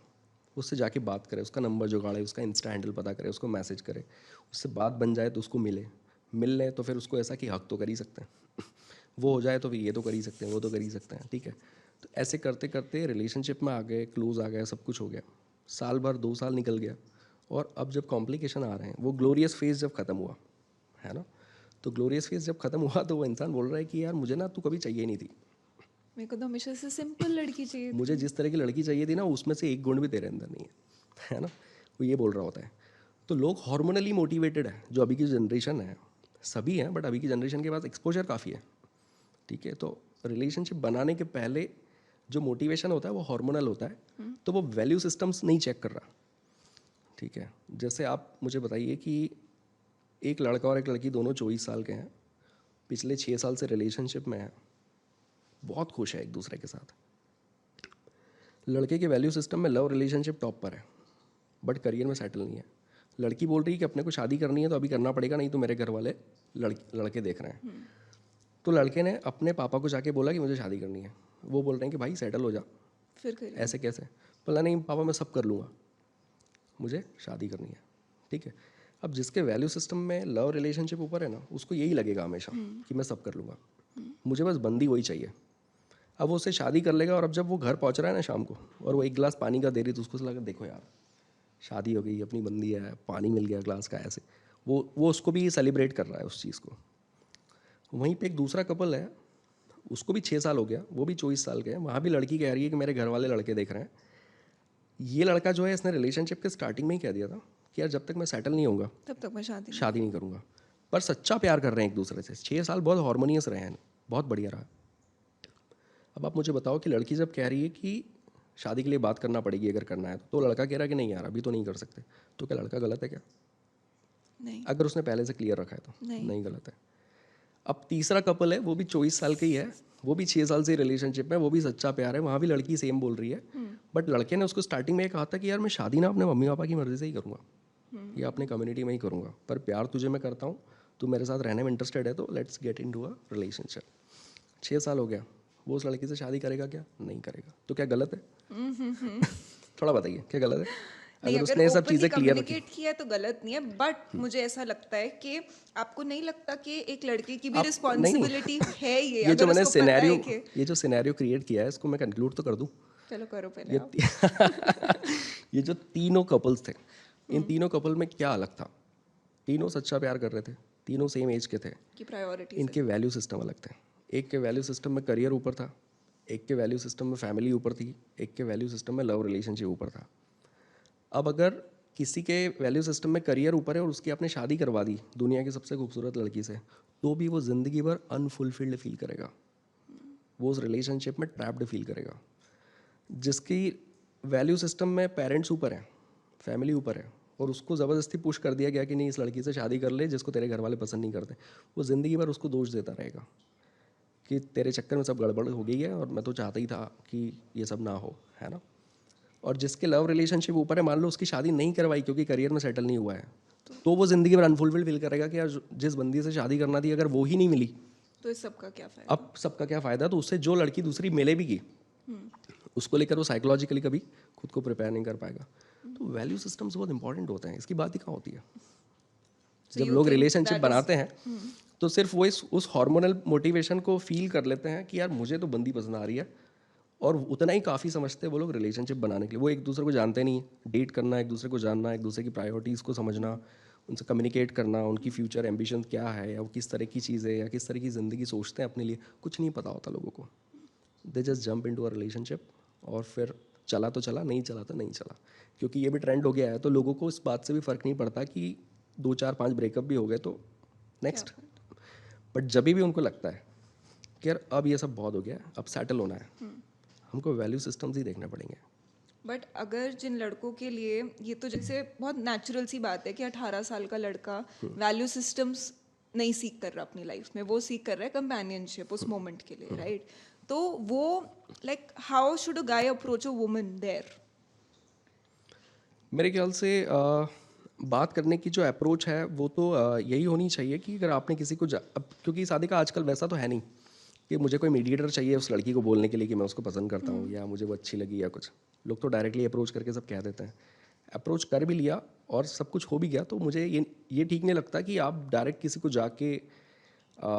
उससे जाके बात करे, उसका नंबर जुगाड़े, उसका इंस्टा हैंडल पता करे, उसको मैसेज करे, उससे बात बन जाए तो उसको मिल लें तो फिर उसको ऐसा कि हक तो कर ही सकते हैं वो हो जाए तो फिर ये तो कर ही सकते हैं, वो तो कर ही सकते हैं। ठीक है, तो ऐसे करते करते रिलेशनशिप में आ गए, क्लोज आ गए, सब कुछ हो गया। साल भर 2 साल निकल गया, और अब जब कॉम्प्लिकेशन आ रहे हैं, वो ग्लोरियस फेज जब ख़त्म हुआ, है ना, तो ग्लोरियस फेज जब ख़त्म हुआ तो वो इंसान बोल रहा है कि यार मुझे ना तू कभी चाहिए नहीं थी, मेरे को तो हमेशा से सिंपल लड़की चाहिए मुझे थी। जिस तरह की लड़की चाहिए थी ना उसमें से एक गुण भी तेरे अंदर नहीं है ना, वो ये बोल रहा होता है। तो लोग हार्मोनली मोटिवेटेड है, जो अभी की जनरेशन है, सभी हैं, बट अभी की जनरेशन के पास एक्सपोजर काफ़ी है। ठीक है, तो रिलेशनशिप बनाने के पहले जो मोटिवेशन होता है वो हार्मोनल होता है, तो वो वैल्यू सिस्टम्स नहीं चेक कर रहा। ठीक है, जैसे आप मुझे बताइए कि एक लड़का और एक लड़की दोनों 24 साल के हैं, पिछले 6 साल से रिलेशनशिप में हैं, बहुत खुश है एक दूसरे के साथ। लड़के के वैल्यू सिस्टम में लव रिलेशनशिप टॉप पर है, बट करियर में सेटल नहीं है। लड़की बोल रही है कि अपने को शादी करनी है तो अभी करना पड़ेगा, नहीं तो मेरे घर वाले लड़के देख रहे हैं। तो लड़के ने अपने पापा को जाके बोला कि मुझे शादी करनी है। वो बोल रहे हैं कि भाई सेटल हो जा। फिर करिए। ऐसे कैसे? बोला नहीं पापा मैं सब कर लूँगा, मुझे शादी करनी है। ठीक है, अब जिसके वैल्यू सिस्टम में लव रिलेशनशिप ऊपर है ना, उसको यही लगेगा हमेशा कि मैं सब कर लूँगा, मुझे बस बंदी वही चाहिए। अब वो उससे शादी कर लेगा, और अब जब वो घर पहुँच रहा है ना शाम को, और वो एक गिलास पानी का दे रही, तो उसको लगा देखो यार शादी हो गई, अपनी बंदी है, पानी मिल गया ग्लास का, ऐसे वो उसको भी सेलिब्रेट कर रहा है उस चीज़ को। वहीं पे एक दूसरा कपल है, उसको भी 6 साल हो गया, वो भी 24 साल के हैं, वहाँ भी लड़की कह रही है कि मेरे घर वाले लड़के देख रहे हैं। ये लड़का जो है, इसने रिलेशनशिप के स्टार्टिंग में ही कह दिया था कि यार जब तक मैं सेटल नहीं होऊंगा तब तक मैं शादी शादी नहीं करूँगा। पर सच्चा प्यार कर रहे हैं एक दूसरे से, 6 साल बहुत हार्मोनियस रहे हैं, बहुत बढ़िया रहा। अब आप मुझे बताओ कि लड़की जब कह रही है कि शादी के लिए बात करना पड़ेगी अगर करना है, तो लड़का कह रहा है कि नहीं यार अभी तो नहीं कर सकते, तो क्या लड़का गलत है क्या? नहीं। अगर उसने पहले से क्लियर रखा है तो नहीं। नहीं गलत है। अब तीसरा कपल है, वो भी 24 साल का ही है, वो भी 6 साल से रिलेशनशिप में, वो भी सच्चा प्यार है, वहाँ भी लड़की सेम बोल रही है। बट लड़के ने उसको स्टार्टिंग में ये कहा था कि यार मैं शादी ना अपने मम्मी पापा की मर्ज़ी से ही करूँगा या अपने कम्युनिटी में ही करूँगा, पर प्यार तुझे मैं करता हूँ, तू मेरे साथ रहने में इंटरेस्टेड है तो let's get into a relationship. 6 साल हो गया, वो उस लड़की से शादी करेगा क्या? नहीं करेगा। तो क्या गलत है? थोड़ा बताइए क्या गलत है? नहीं, अगर अगर उसने ये सब ओपनली चीज़ें क्लियर रखी। कम्युनिकेट किया तो गलत नहीं है, बट मुझे ऐसा लगता है कि आपको नहीं लगता कि एक लड़के की भी आप नहीं रिस्पॉन्सिबिलिटी है ये, ये जो अगर मैंने उसको पता है कि ये जो सिनेरियो क्रिएट किया है, इसको मैं कंक्लूड तो कर दूं। चलो करो पहले ये आप। ये जो तीनों कपल्स थे, इन तीनों कपल में क्या अलग था? तीनों सच्चा प्यार कर रहे थे, तीनों सेम एज के थे, की प्रायोरिटीज इनके वैल्यू सिस्टम अलग थे। एक के वैल्यू सिस्टम में करियर ऊपर था, एक के वैल्यू सिस्टम में फैमिली ऊपर थी, एक के वैल्यू सिस्टम में लव रिलेशनशिप ऊपर था। अब अगर किसी के वैल्यू सिस्टम में करियर ऊपर है और उसकी आपने शादी करवा दी दुनिया की सबसे खूबसूरत लड़की से, तो भी वो ज़िंदगी भर अनफुलफिल्ड फील करेगा, वो उस रिलेशनशिप में ट्रैप्ड फील करेगा। जिसकी वैल्यू सिस्टम में पेरेंट्स ऊपर हैं, फैमिली ऊपर है, और उसको ज़बरदस्ती पुश कर दिया गया कि नहीं इस लड़की से शादी कर ले जिसको तेरे घर वाले पसंद नहीं करते, वो ज़िंदगी भर उसको दोष देता रहेगा कि तेरे चक्कर में सब गड़बड़ हो गई है और मैं तो चाहता ही था कि ये सब ना हो, है ना। और जिसके लव रिलेशनशिप ऊपर है, मान लो उसकी शादी नहीं करवाई क्योंकि करियर में सेटल नहीं हुआ है, तो वो ज़िंदगी भर अनफुलफिल्ड फील करेगा कि यार जिस बंदी से शादी करना थी अगर वो ही नहीं मिली, तो इस सब का क्या फायदा? अब सबका क्या फ़ायदा। तो उससे जो लड़की दूसरी मिले भी की, उसको लेकर वो साइकोलॉजिकली कभी खुद को प्रिपेयर नहीं कर पाएगा। तो वैल्यू सिस्टम्स बहुत इंपॉर्टेंट होते हैं, इसकी बात ही कहाँ होती है। So जब you लोग think रिलेशनशिप that is- बनाते हैं तो सिर्फ वो उस हार्मोनल मोटिवेशन को फील कर लेते हैं कि यार मुझे तो बंदी पसंद आ रही है, और उतना ही काफ़ी समझते हैं वो लोग रिलेशनशिप बनाने के लिए। वो एक दूसरे को जानते नहीं, डेट करना, एक दूसरे को जानना, एक दूसरे की प्रायोरिटीज़ को समझना, उनसे कम्युनिकेट करना, उनकी फ्यूचर एम्बिशन क्या है, या वो किस तरह की चीज़ है, या किस तरह की ज़िंदगी सोचते हैं अपने लिए, कुछ नहीं पता होता लोगों को। They just jump into a relationship और फिर चला तो चला, नहीं चला तो नहीं चला, क्योंकि ये भी ट्रेंड हो गया है। तो लोगों को इस बात से भी फ़र्क नहीं पड़ता कि 2 4 5 ब्रेकअप भी हो गए तो नेक्स्ट। बट जब भी उनको लगता है कि यार अब ये सब बहुत हो गया, अब सेटल होना है, हमको वैल्यू सिस्टम्स ही देखने पड़ेंगे। बट अगर जिन लड़कों के लिए ये तो जैसे बहुत नेचुरल सी बात है कि 18 साल का लड़का वैल्यू सिस्टम्स नहीं सीख कर रहा अपनी लाइफ में, वो सीख कर रहा है कंपेनियनशिप उस मोमेंट के लिए, राइट? तो वो like how should a guy approach a woman there? मेरे ख्याल से बात करने की जो अप्रोच है वो तो यही होनी चाहिए कि अगर आपने किसी को अब क्योंकि शादी का आजकल वैसा तो है नहीं कि मुझे कोई मीडिएटर चाहिए उस लड़की को बोलने के लिए कि मैं उसको पसंद करता हूँ या मुझे वो अच्छी लगी या कुछ। लोग तो डायरेक्टली अप्रोच करके सब कह देते हैं। अप्रोच कर भी लिया और सब कुछ हो भी गया तो मुझे ये ठीक नहीं लगता कि आप डायरेक्ट किसी को जाके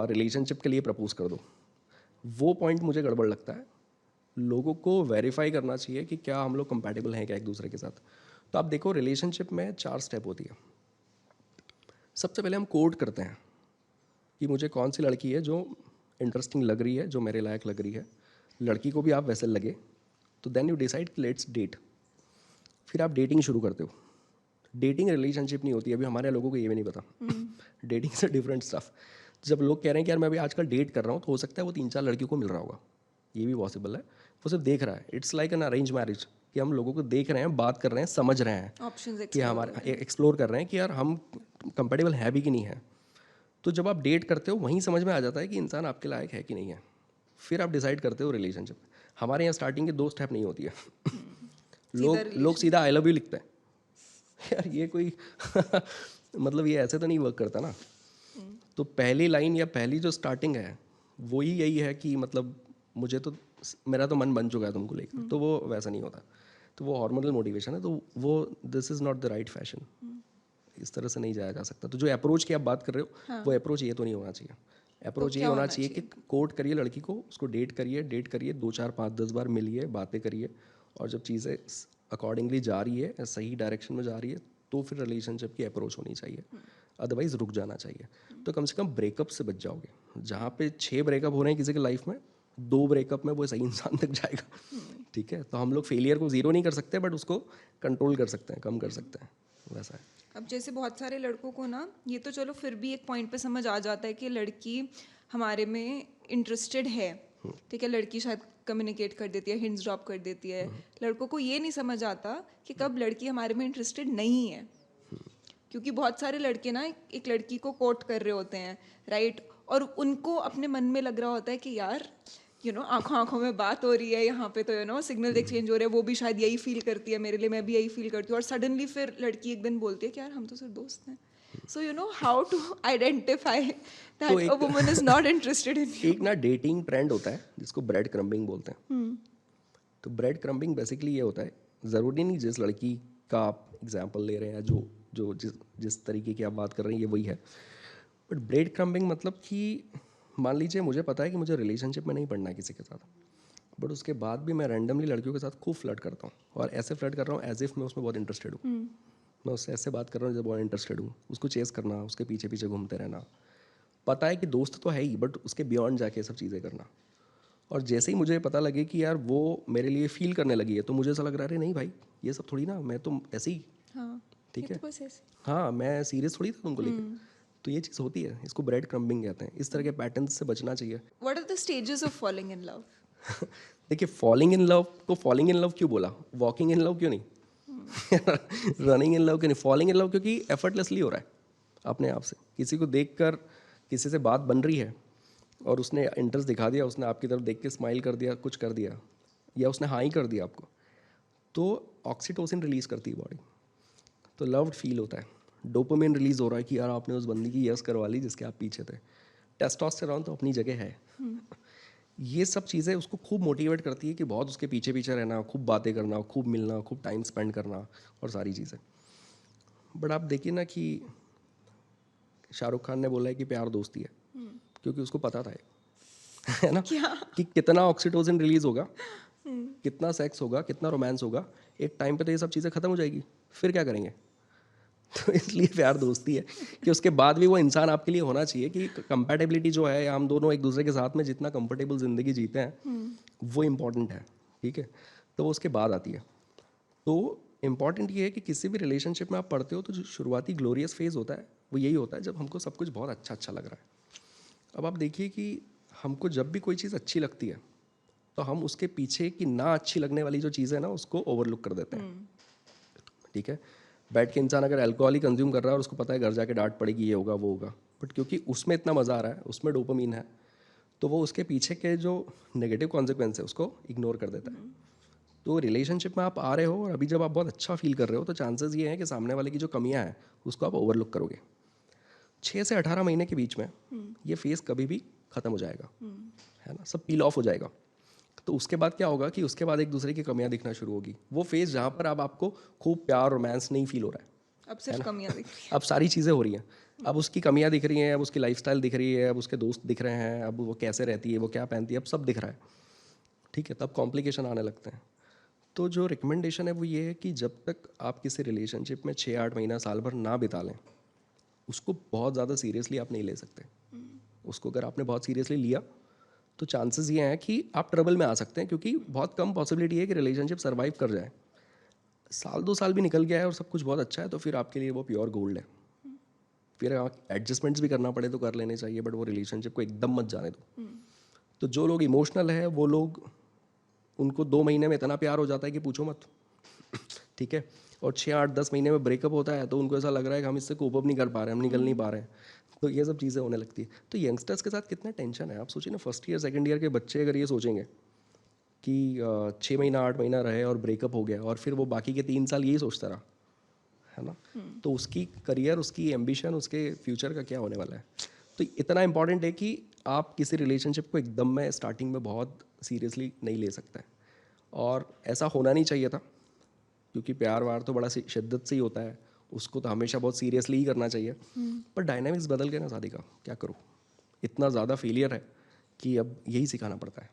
रिलेशनशिप के लिए प्रपोज कर दो। वो पॉइंट मुझे गड़बड़ लगता है। लोगों को वेरीफाई करना चाहिए कि क्या हम लोग कंपैटिबल हैं क्या एक दूसरे के साथ। तो आप देखो रिलेशनशिप में 4 स्टेप होती है। सबसे पहले हम कोड करते हैं कि मुझे कौन सी लड़की है जो इंटरेस्टिंग लग रही है, जो मेरे लायक लग रही है, लड़की को भी आप वैसे लगे, तो then you decide let's date. फिर आप डेटिंग शुरू करते हो। डेटिंग रिलेशनशिप नहीं होती, अभी हमारे लोगों को ये भी नहीं पता। डेटिंग से डिफरेंट स्टफ। जब लोग कह रहे हैं कि यार मैं अभी आजकल डेट कर रहा हूँ, तो हो सकता है वो 3 4 लड़कियों को मिल रहा होगा, ये भी पॉसिबल है। वो सिर्फ देख रहा है। It's like an arrange marriage कि हम लोगों को देख रहे हैं, बात कर रहे हैं, समझ रहे हैं ऑप्शंस कि हमारे एक्सप्लोर कर रहे हैं कि यार हम कंपेटेबल है भी कि नहीं है। तो जब आप डेट करते हो वहीं समझ में आ जाता है कि इंसान आपके लायक है कि नहीं है। फिर आप डिसाइड करते हो रिलेशनशिप। हमारे यहाँ स्टार्टिंग के 2 स्टेप नहीं होती है। लोग सीधा आई लव यू लिखते हैं। यार ये कोई मतलब ये ऐसे तो नहीं वर्क करता ना। तो पहली लाइन या पहली जो स्टार्टिंग है वो ही यही है कि मतलब मुझे तो मेरा तो मन बन चुका है तुमको लेकर, तो वो वैसा नहीं होता। तो वो हार्मोनल मोटिवेशन है, तो वो this is not the right fashion. इस तरह से नहीं जाया जा सकता। तो जो अप्रोच की आप बात कर रहे हो वो अप्रोच ये तो नहीं होना चाहिए। अप्रोच ये होना चाहिए कि कोर्ट करिए लड़की को, उसको डेट करिए 2 4 5 10 बार मिलिए, बातें करिए, और जब चीज़ें अकॉर्डिंगली जा रही है, सही डायरेक्शन में जा रही है, तो फिर रिलेशनशिप की अप्रोच होनी चाहिए। अदरवाइज रुक जाना चाहिए। तो कम से कम ब्रेकअप से बच जाओगे। जहाँ पे 6 ब्रेकअप हो रहे हैं किसी के लाइफ में, 2 ब्रेकअप में वो सही इंसान तक जाएगा। ठीक है, तो हम लोग फेलियर को ज़ीरो नहीं कर सकते, बट उसको कंट्रोल कर सकते हैं, कम कर सकते हैं, वैसा है। अब जैसे बहुत सारे लड़कों को ना ये तो चलो फिर भी एक पॉइंट पे समझ आ जाता है कि लड़की हमारे में इंटरेस्टेड है, ठीक है, लड़की शायद कम्युनिकेट कर देती है, हिंट्स ड्रॉप कर देती है। लड़कों को ये नहीं समझ आता कि कब लड़की हमारे में इंटरेस्टेड नहीं है, क्योंकि बहुत सारे लड़के ना एक लड़की को कोट कर रहे होते हैं, राइट, और उनको अपने मन में लग रहा होता है कि यार आंखों आंखों में बात हो रही है, यहाँ पे तो सिग्नल एक्सचेंज हो रहे हैं, वो भी शायद यही फील करती है मेरे लिए, मैं भी यही फील करती हूँ, और सडनली फिर लड़की एक दिन बोलती है कि यार हम तो सिर्फ दोस्त हैं। So how to identify that a woman is not interested in you? एक ना डेटिंग ट्रेंड होता है जिसको ब्रेड क्रम्बिंग बोलते हैं। तो ब्रेड क्रम्बिंग बेसिकली ये होता है, ज़रूरी नहीं जिस लड़की का आप एग्जाम्पल ले रहे हैं, जो जिस तरीके की आप बात कर रहे हैं ये वही है, बट ब्रेड क्रम्बिंग मतलब कि मान लीजिए मुझे पता है कि मुझे रिलेशनशिप में नहीं पढ़ना है किसी के साथ, बट उसके बाद भी मैं रैंडमली लड़कियों के साथ खूब फ्लर्ट करता हूँ, और ऐसे फ्लर्ट कर रहा हूँ एज इफ़ मैं उसमें बहुत इंटरेस्टेड हूँ। मैं उससे ऐसे बात कर रहा हूँ जब बहुत इंटरेस्टेड हूँ, उसको चेस करना, उसके पीछे पीछे घूमते रहना, पता है कि दोस्त तो है ही बट उसके बियॉन्ड जाके सब चीज़ें करना। और जैसे ही मुझे पता लगे कि यार वो मेरे लिए फील करने लगी है, तो मुझे ऐसा लग रहा है अरे नहीं भाई ये सब थोड़ी ना, मैं तो ऐसे ही, हाँ, ठीक ये है, तो बस ऐसे। हाँ मैं सीरियस थोड़ी था तुमको लेके। तो ये चीज़ होती है, इसको ब्रेड क्रम्बिंग कहते हैं। इस तरह के पैटर्न्स से बचना चाहिए। What are the stages of falling in love? देखिए फॉलिंग इन लव को फॉलिंग इन लव क्यों बोला, वॉकिंग इन लव क्यों नहीं, रनिंग इन लव क्यों नहीं, फॉलिंग इन लव क्योंकि एफर्टलेसली हो रहा है अपने आप से। किसी को देखकर किसी से बात बन रही है और उसने इंटरेस्ट दिखा दिया, उसने आपकी तरफ देख के स्माइल कर दिया, कुछ कर दिया, या उसने हाँ ही कर दिया आपको, तो ऑक्सीटोसिन रिलीज़ करती है बॉडी, तो लव्ड फील होता है। डोपामिन रिलीज़ हो रहा है कि यार आपने उस बंदी की यस करवा ली जिसके आप पीछे थे। टेस्टोस्टेरोन तो अपनी जगह है। ये सब चीज़ें उसको खूब मोटिवेट करती है कि बहुत उसके पीछे पीछे रहना, खूब बातें करना, खूब मिलना, खूब टाइम स्पेंड करना और सारी चीज़ें। बट आप देखिए ना कि शाहरुख खान ने बोला है कि प्यार दोस्ती है, क्योंकि उसको पता था है ना कि कितना ऑक्सीटोसिन रिलीज होगा, कितना सेक्स होगा, कितना रोमांस होगा, एक टाइम पे तो ये सब चीज़ें खत्म हो जाएगी, फिर क्या करेंगे। तो इसलिए प्यार दोस्ती है कि उसके बाद भी वो इंसान आपके लिए होना चाहिए कि कंपैटिबिलिटी जो है, हम दोनों एक दूसरे के साथ में जितना कंफर्टेबल ज़िंदगी जीते हैं वो इम्पॉर्टेंट है, ठीक है। तो वो उसके बाद आती है। तो इम्पॉर्टेंट ये है कि किसी भी रिलेशनशिप में आप पढ़ते हो तो जो शुरुआती ग्लोरियस फेज़ होता है वो यही होता है जब हमको सब कुछ बहुत अच्छा अच्छा लग रहा है। अब आप देखिए कि हमको जब भी कोई चीज़ अच्छी लगती है तो हम उसके पीछे की ना अच्छी लगने वाली जो चीज़ है ना उसको ओवरलुक कर देते हैं। ठीक है, बैठ के इंसान अगर अल्कोहल ही कंज्यूम कर रहा है और उसको पता है घर जाके डांट पड़ेगी, ये होगा वो होगा, बट क्योंकि उसमें इतना मज़ा आ रहा है, उसमें डोपामीन है, तो वो उसके पीछे के जो नेगेटिव कॉन्सिक्वेंस है उसको इग्नोर कर देता है। तो रिलेशनशिप में आप आ रहे हो और अभी जब आप बहुत अच्छा फील कर रहे हो तो चांसेस ये हैं कि सामने वाले की जो कमियां हैं उसको आप ओवरलुक करोगे। 6 से 18 महीने के बीच में ये फेज़ कभी भी ख़त्म हो जाएगा, है ना, सब पील ऑफ हो जाएगा। तो उसके बाद क्या होगा कि उसके बाद एक दूसरे की कमियां दिखना शुरू होगी। वो फेज़ जहाँ पर अब आपको खूब प्यार रोमांस नहीं फील हो रहा है, अब सिर्फ कमियां दिख रही अब सारी चीज़ें हो रही हैं, अब उसकी कमियां दिख रही हैं, अब उसकी लाइफस्टाइल दिख रही है, अब उसके दोस्त दिख रहे हैं, अब वो कैसे रहती है, वो क्या पहनती है, अब सब दिख रहा है। ठीक है, तब कॉम्प्लिकेशन आने लगते हैं। तो जो रिकमेंडेशन है वो ये है कि जब तक आप किसी रिलेशनशिप में 6-8 महीना साल भर ना बिता लें उसको बहुत ज़्यादा सीरियसली आप नहीं ले सकते। उसको अगर आपने बहुत सीरियसली लिया तो चांसेस ये हैं कि आप ट्रबल में आ सकते हैं, क्योंकि बहुत कम पॉसिबिलिटी है कि रिलेशनशिप सर्वाइव कर जाए। 1-2 साल भी निकल गया है और सब कुछ बहुत अच्छा है तो फिर आपके लिए वो प्योर गोल्ड है। फिर एडजस्टमेंट्स भी करना पड़े तो कर लेने चाहिए, बट वो रिलेशनशिप को एकदम मत जाने दो। तो जो लोग इमोशनल है वो लोग, उनको 2 महीने में इतना प्यार हो जाता है कि पूछो मत। ठीक है, और 6-8-10 महीने में ब्रेकअप होता है तो उनको ऐसा लग रहा है कि हम इससे कोप अप नहीं कर पा रहे हैं, हम निकल नहीं पा रहे हैं। तो ये सब चीज़ें होने लगती है। तो यंगस्टर्स के साथ कितना टेंशन है, आप सोचिए ना, फर्स्ट ईयर सेकंड ईयर के बच्चे अगर ये सोचेंगे कि 6 महीना 8 महीना रहे और ब्रेकअप हो गया और फिर वो बाकी के 3 साल यही सोचता रहा, है ना, तो उसकी करियर, उसकी एम्बिशन, उसके फ्यूचर का क्या होने वाला है। तो इतना इंपॉर्टेंट है कि आप किसी रिलेशनशिप को एकदम में स्टार्टिंग में बहुत सीरियसली नहीं ले सकते हैं, और ऐसा होना नहीं चाहिए था, क्योंकि प्यार वार तो बड़ा शिद्दत से ही होता है, उसको तो हमेशा बहुत सीरियसली ही करना चाहिए। पर डायनामिक्स बदल गए ना शादी का, क्या करूँ, इतना ज़्यादा फेलियर है कि अब यही सिखाना पड़ता है।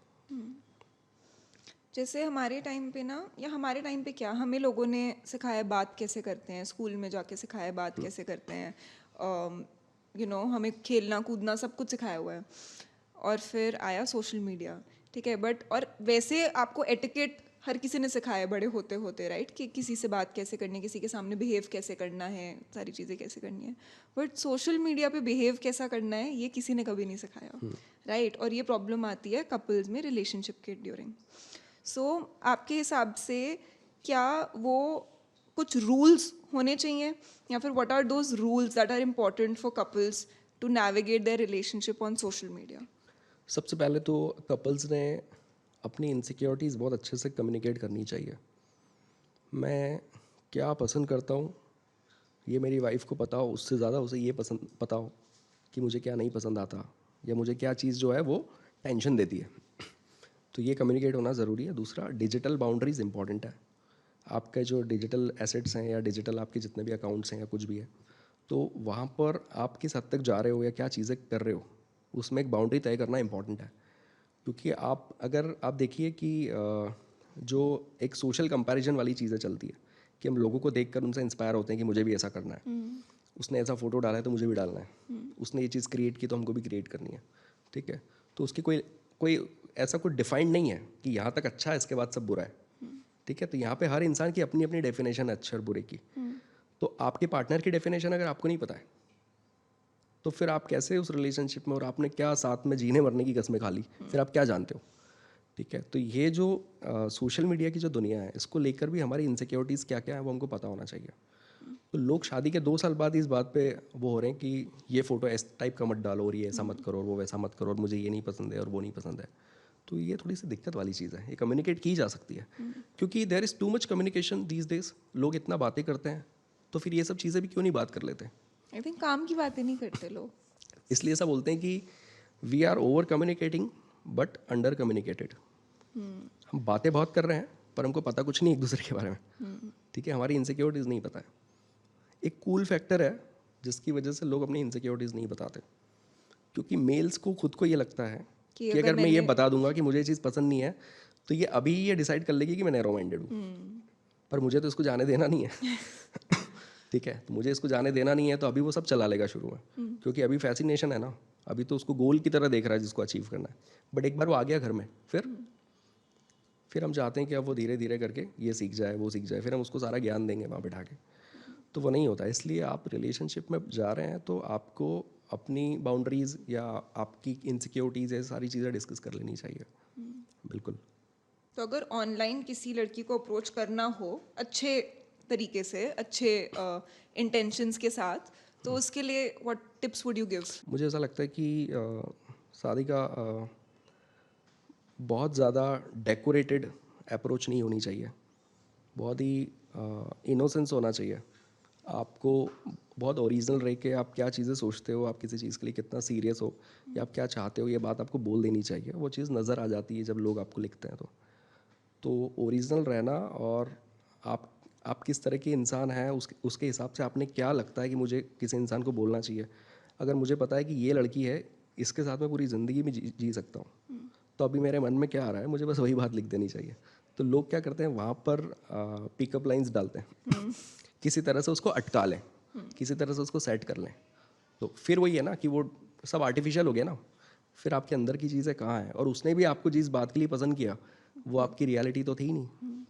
जैसे हमारे टाइम पे ना, या हमारे टाइम पे क्या, हमें लोगों ने सिखाया बात कैसे करते हैं, स्कूल में जाके सिखाया बात कैसे करते हैं, हमें खेलना कूदना सब कुछ सिखाया हुआ है। और फिर आया सोशल मीडिया, ठीक है, बट और वैसे आपको एटिकेट हर किसी ने सिखाया बड़े होते होते, राइट, कि किसी से बात कैसे करनी है, किसी के सामने बिहेव कैसे करना है, सारी चीज़ें कैसे करनी है। बट सोशल मीडिया पे बिहेव कैसा करना है ये किसी ने कभी नहीं सिखाया, राइट। और ये प्रॉब्लम आती है कपल्स में रिलेशनशिप के ड्यूरिंग। सो आपके हिसाब से क्या वो कुछ रूल्स होने चाहिए, या फिर what are those rules that are important for couples to navigate their relationship on social media? सबसे पहले तो कपल्स ने अपनी इनसिक्योरिटीज़ बहुत अच्छे से कम्युनिकेट करनी चाहिए। मैं क्या पसंद करता हूँ ये मेरी वाइफ को पता हो, उससे ज़्यादा उसे ये पसंद पता हो कि मुझे क्या नहीं पसंद आता, या मुझे क्या चीज़ जो है वो टेंशन देती है। तो ये कम्युनिकेट होना ज़रूरी है। दूसरा, डिजिटल बाउंड्रीज इंपॉर्टेंट है। आपके जो डिजिटल एसेट्स हैं या डिजिटल आपके जितने भी अकाउंट्स हैं या कुछ भी है, तो वहाँ पर आप किस हद तक जा रहे हो या क्या चीज़ें कर रहे हो, उसमें एक बाउंड्री तय करना इंपॉर्टेंट है। क्योंकि अगर आप देखिए कि जो एक सोशल कंपैरिजन वाली चीज़ें चलती है कि हम लोगों को देखकर उनसे इंस्पायर होते हैं कि मुझे भी ऐसा करना है, उसने ऐसा फ़ोटो डाला है तो मुझे भी डालना है, उसने ये चीज़ क्रिएट की तो हमको भी क्रिएट करनी है। ठीक है, तो उसकी कोई कोई ऐसा कोई डिफाइंड नहीं है कि यहाँ तक अच्छा है इसके बाद सब बुरा है। ठीक है, तो यहाँ पे हर इंसान की अपनी अपनी डेफिनेशन है अच्छे और बुरे की। तो आपके पार्टनर की डेफिनेशन अगर आपको नहीं पता है तो फिर आप कैसे उस रिलेशनशिप में, और आपने क्या साथ में जीने मरने की कसमें खा ली, फिर आप क्या जानते हो। ठीक है, तो ये जो सोशल मीडिया की जो दुनिया है इसको लेकर भी हमारी इनसिक्योरिटीज़ क्या क्या है वो हमको पता होना चाहिए। तो लोग शादी के 2 साल बाद इस बात पे वो हो रहे हैं कि ये फ़ोटो इस टाइप का मत डालो, और ये ऐसा मत करो, और वो वैसा मत करो, और मुझे ये नहीं पसंद है और वो नहीं पसंद है। तो ये थोड़ी सी दिक्कत वाली चीज़ है। ये कम्युनिकेट की जा सकती है, क्योंकि there is too much communication these days. लोग इतना बातें करते हैं तो फिर ये सब चीज़ें भी क्यों नहीं बात कर लेते। आई थिंक काम की बातें नहीं करते लोग। इसलिए ऐसा बोलते हैं कि we are over communicating but under communicated. हम बातें बहुत कर रहे हैं पर हमको पता कुछ नहीं एक दूसरे के बारे में। ठीक है, हमारी इनसिक्योरिटीज़ नहीं पता है। एक कूल फैक्टर है जिसकी वजह से लोग अपनी इनसिक्योरिटीज़ नहीं बताते, क्योंकि मेल्स को खुद को ये लगता है कि कि अगर अगर मैं ये मैंने बता दूंगा कि मुझे ये चीज़ पसंद नहीं है तो ये अभी ये डिसाइड कर लेगी कि मैं नैरो माइंडेड हूँ, पर मुझे तो इसको जाने देना नहीं है। ठीक है, तो मुझे इसको जाने देना नहीं है, तो अभी वो सब चला लेगा शुरू में, क्योंकि अभी फैसिनेशन है ना, अभी तो उसको गोल की तरह देख रहा है जिसको अचीव करना है। बट एक बार वो आ गया घर में, फिर फिर हम चाहते हैं कि अब वो धीरे धीरे करके ये सीख जाए, वो सीख जाए, फिर हम उसको सारा ज्ञान देंगे वहाँ बिठा के। तो वो नहीं होता। इसलिए आप रिलेशनशिप में जा रहे हैं तो आपको अपनी बाउंड्रीज़ या आपकी इनसिक्योरिटीज़, ये सारी चीज़ें डिस्कस कर लेनी चाहिए। बिल्कुल। तो अगर ऑनलाइन किसी लड़की को अप्रोच करना हो अच्छे तरीके से, अच्छे इंटेंशंस के साथ, तो उसके लिए what tips would you give? मुझे ऐसा लगता है कि शादी का बहुत ज़्यादा डेकोरेटेड अप्रोच नहीं होनी चाहिए। बहुत ही इनोसेंस होना चाहिए। आपको बहुत ओरिजिनल रह के आप क्या चीज़ें सोचते हो, आप किसी चीज़ के लिए कितना सीरियस हो या आप क्या चाहते हो, ये बात आपको बोल देनी चाहिए। वो चीज़ नज़र आ जाती है जब लोग आपको लिखते हैं तो ओरिजिनल रहना, और आप किस तरह के इंसान हैं उसके हिसाब से आपने क्या लगता है कि मुझे किसी इंसान को बोलना चाहिए। अगर मुझे पता है कि ये लड़की है, इसके साथ मैं पूरी ज़िंदगी में जी सकता हूँ, तो अभी मेरे मन में क्या आ रहा है, मुझे बस वही बात लिख देनी चाहिए। तो लोग क्या करते हैं, वहाँ पर पिकअप लाइंस डालते हैं किसी तरह से उसको अटका लें, किसी तरह से उसको सेट कर लें। तो फिर वही है ना कि वो सब आर्टिफिशियल हो गया ना। फिर आपके अंदर की चीज़ें कहाँ हैं, और उसने भी आपको जिस बात के लिए पसंद किया वो आपकी रियलिटी तो थी ही नहीं।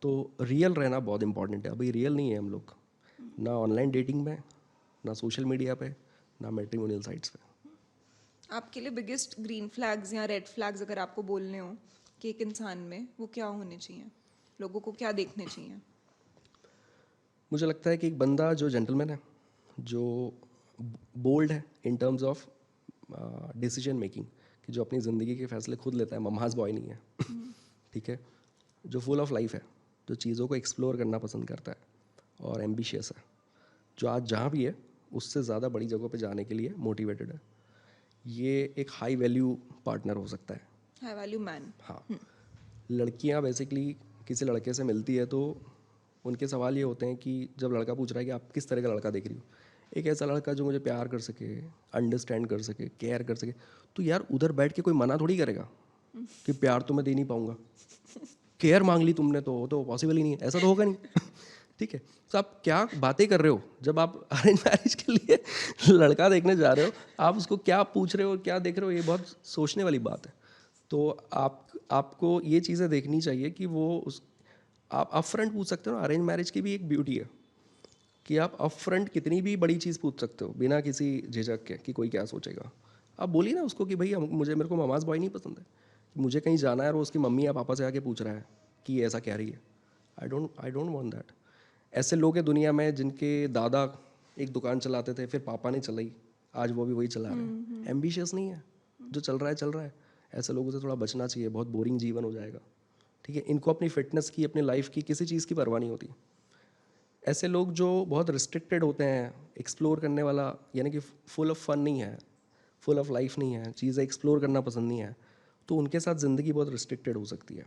तो रियल रहना बहुत इंपॉर्टेंट है। अभी रियल नहीं है हम लोग, ना ऑनलाइन डेटिंग में, ना सोशल मीडिया पे, ना मैट्रिमोनियल साइट्स पे। आपके लिए बिगेस्ट ग्रीन फ्लैग्स या रेड फ्लैग्स अगर आपको बोलने हो कि एक इंसान में, वो क्या होने चाहिए? लोगों को क्या देखने चाहिए? मुझे लगता है कि एक बंदा जो जेंटलमैन है, जो बोल्ड है in terms of decision making, कि जो अपनी ज़िंदगी के फैसले खुद लेता है, मम्हाज बॉय नहीं है ठीक है। जो फुल ऑफ लाइफ है, जो चीज़ों को एक्सप्लोर करना पसंद करता है और एम्बिशियस है, जो आज जहाँ भी है उससे ज़्यादा बड़ी जगहों पे जाने के लिए मोटिवेटेड है, ये एक हाई वैल्यू पार्टनर हो सकता है। High value man. हाँ, लड़कियाँ बेसिकली किसी लड़के से मिलती है तो उनके सवाल ये होते हैं कि जब लड़का पूछ रहा है कि आप किस तरह का लड़का देख रही हो, एक ऐसा लड़का जो मुझे प्यार कर सके, अंडरस्टैंड कर सके, केयर कर सके। तो यार उधर बैठ के कोई मना थोड़ी करेगा कि प्यार तो मैं दे नहीं पाऊंगा, केयर मांग ली तुमने तो वो तो पॉसिबल ही नहीं है, ऐसा तो होगा नहीं ठीक है। तो आप क्या बातें कर रहे हो जब आप अरेंज मैरिज के लिए लड़का देखने जा रहे हो, आप उसको क्या पूछ रहे हो, क्या देख रहे हो, ये बहुत सोचने वाली बात है। तो आपको ये चीज़ें देखनी चाहिए कि वो उस आप अपफ्रंट पूछ सकते हो ना। अरेंज मैरिज की भी एक ब्यूटी है कि आप अपफ्रंट कितनी भी बड़ी चीज़ पूछ सकते हो बिना किसी झिझक के कि कोई क्या सोचेगा। आप बोलिए ना उसको कि भाई मेरे को ममाज बॉय नहीं पसंद है, मुझे कहीं जाना है और वो उसकी मम्मी या पापा से आके पूछ रहा है कि ये ऐसा कह रही है। I don't want that. ऐसे लोग हैं दुनिया में जिनके दादा एक दुकान चलाते थे, फिर पापा ने चलाई, आज वो भी वही चला रहे हैं। एम्बिशियस नहीं है, जो चल रहा है चल रहा है। ऐसे लोगों से थोड़ा बचना चाहिए, बहुत बोरिंग जीवन हो जाएगा। ठीक है, इनको अपनी फिटनेस की, अपनी लाइफ की, किसी चीज़ की परवाह नहीं होती। ऐसे लोग जो बहुत रिस्ट्रिक्टेड होते हैं, एक्सप्लोर करने वाला, यानी कि फुल ऑफ फन नहीं है, फुल ऑफ लाइफ नहीं है, चीज़ें एक्सप्लोर करना पसंद नहीं है, तो उनके साथ ज़िंदगी बहुत रिस्ट्रिक्टेड हो सकती है।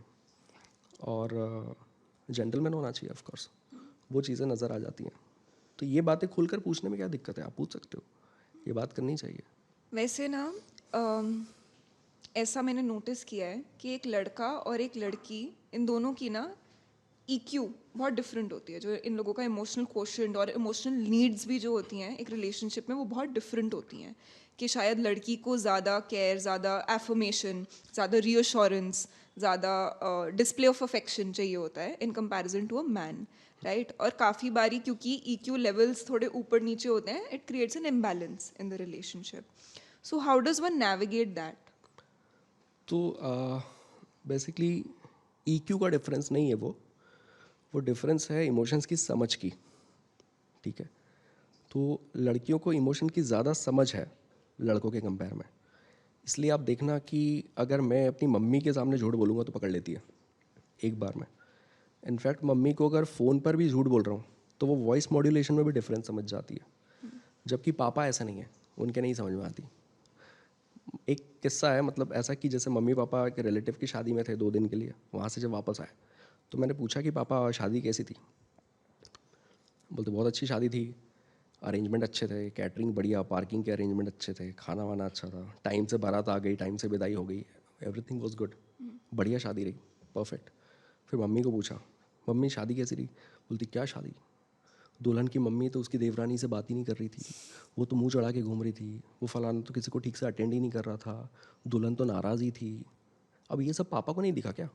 और जेंटलमैन होना चाहिए ऑफ कोर्स, वो चीज़ें नज़र आ जाती हैं। तो ये बातें खुलकर पूछने में क्या दिक्कत है, आप पूछ सकते हो, ये बात करनी चाहिए। वैसे ना अम, ऐसा मैंने नोटिस किया है कि एक लड़का और एक लड़की, इन दोनों की ना EQ बहुत डिफरेंट होती है। जो इन लोगों का इमोशनल क्वोशंट और इमोशनल नीड्स भी जो होती हैं एक रिलेशनशिप में, वो बहुत डिफरेंट होती हैं। कि शायद लड़की को ज़्यादा केयर, ज़्यादा एफर्मेशन, ज़्यादा रीअश्योरेंस, ज़्यादा डिस्प्ले ऑफ अफेक्शन चाहिए होता है in comparison to a man, right? और काफ़ी बारी क्योंकि EQ लेवल्स थोड़े ऊपर नीचे होते हैं, it creates an imbalance in the relationship. So how does one navigate that? तो बेसिकली EQ का डिफरेंस नहीं है वो डिफरेंस है इमोशंस की समझ की। ठीक है, तो लड़कियों को इमोशन की ज़्यादा समझ है लड़कों के कंपेयर में। इसलिए आप देखना कि अगर मैं अपनी मम्मी के सामने झूठ बोलूँगा तो पकड़ लेती है एक बार में। इनफैक्ट मम्मी को अगर फ़ोन पर भी झूठ बोल रहा हूँ तो वो वॉइस मॉड्यूलेशन में भी डिफरेंस समझ जाती है, जबकि पापा ऐसा नहीं है, उनके नहीं समझ में आती। एक किस्सा है, मतलब ऐसा कि जैसे मम्मी पापा के रिलेटिव की शादी में थे 2 दिन के लिए, वहाँ से जब वापस आए तो मैंने पूछा कि पापा शादी कैसी थी। बोलते बहुत अच्छी शादी थी, अरेंजमेंट अच्छे थे, कैटरिंग बढ़िया, पार्किंग के अरेंजमेंट अच्छे थे, खाना वाना अच्छा था, टाइम से बारात आ गई, टाइम से विदाई हो गई, एवरीथिंग वाज गुड, बढ़िया शादी रही, परफेक्ट। फिर मम्मी को पूछा, मम्मी शादी कैसी रही? बोलती क्या शादी, दुल्हन की मम्मी तो उसकी देवरानी से बात ही नहीं कर रही थी, वो तो मुंह चढ़ा के घूम रही थी, वो फलाना तो किसी को ठीक से अटेंड ही नहीं कर रहा था, दुल्हन तो नाराज़ ही थी। अब ये सब पापा को नहीं दिखा क्या?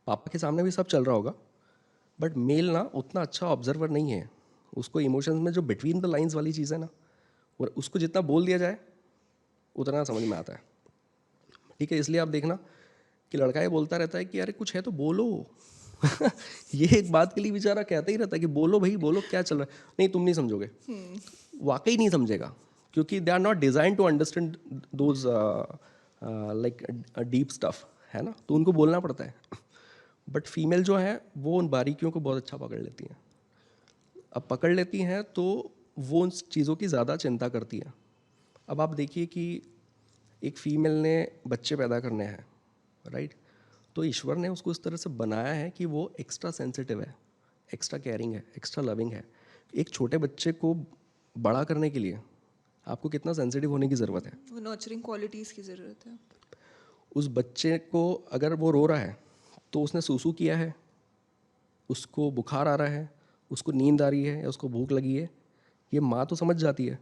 पापा के सामने भी सब चल रहा होगा, बट मेल ना उतना अच्छा ऑब्जर्वर नहीं है। उसको इमोशंस में जो बिटवीन द लाइंस वाली चीज़ है ना, और उसको जितना बोल दिया जाए उतना समझ में आता है। ठीक है, इसलिए आप देखना कि लड़का ये बोलता रहता है कि अरे कुछ है तो बोलो। ये एक बात के लिए बेचारा कहता ही रहता है कि बोलो भाई बोलो, क्या चल रहा है, नहीं तुम नहीं समझोगे। वाकई नहीं समझेगा, क्योंकि they are not design to understand those like deep stuff, है ना, तो उनको बोलना पड़ता है। बट फीमेल जो है वो उन बारीकियों को बहुत अच्छा पकड़ लेती हैं। अब पकड़ लेती हैं तो वो उन चीज़ों की ज़्यादा चिंता करती हैं। अब आप देखिए कि एक फीमेल ने बच्चे पैदा करने हैं, राइट, तो ईश्वर ने उसको इस तरह से बनाया है कि वो एक्स्ट्रा सेंसिटिव है, एक्स्ट्रा केयरिंग है, एक्स्ट्रा लविंग है। एक छोटे बच्चे को बड़ा करने के लिए आपको कितना सेंसिटिव होने की ज़रूरत है। वो नर्चरिंग क्वालिटीज़ की ज़रूरत है। उस बच्चे को अगर वो रो रहा है तो उसने सूसू किया है, उसको बुखार आ रहा है, उसको नींद आ रही है या उसको भूख लगी है, ये माँ तो समझ जाती है,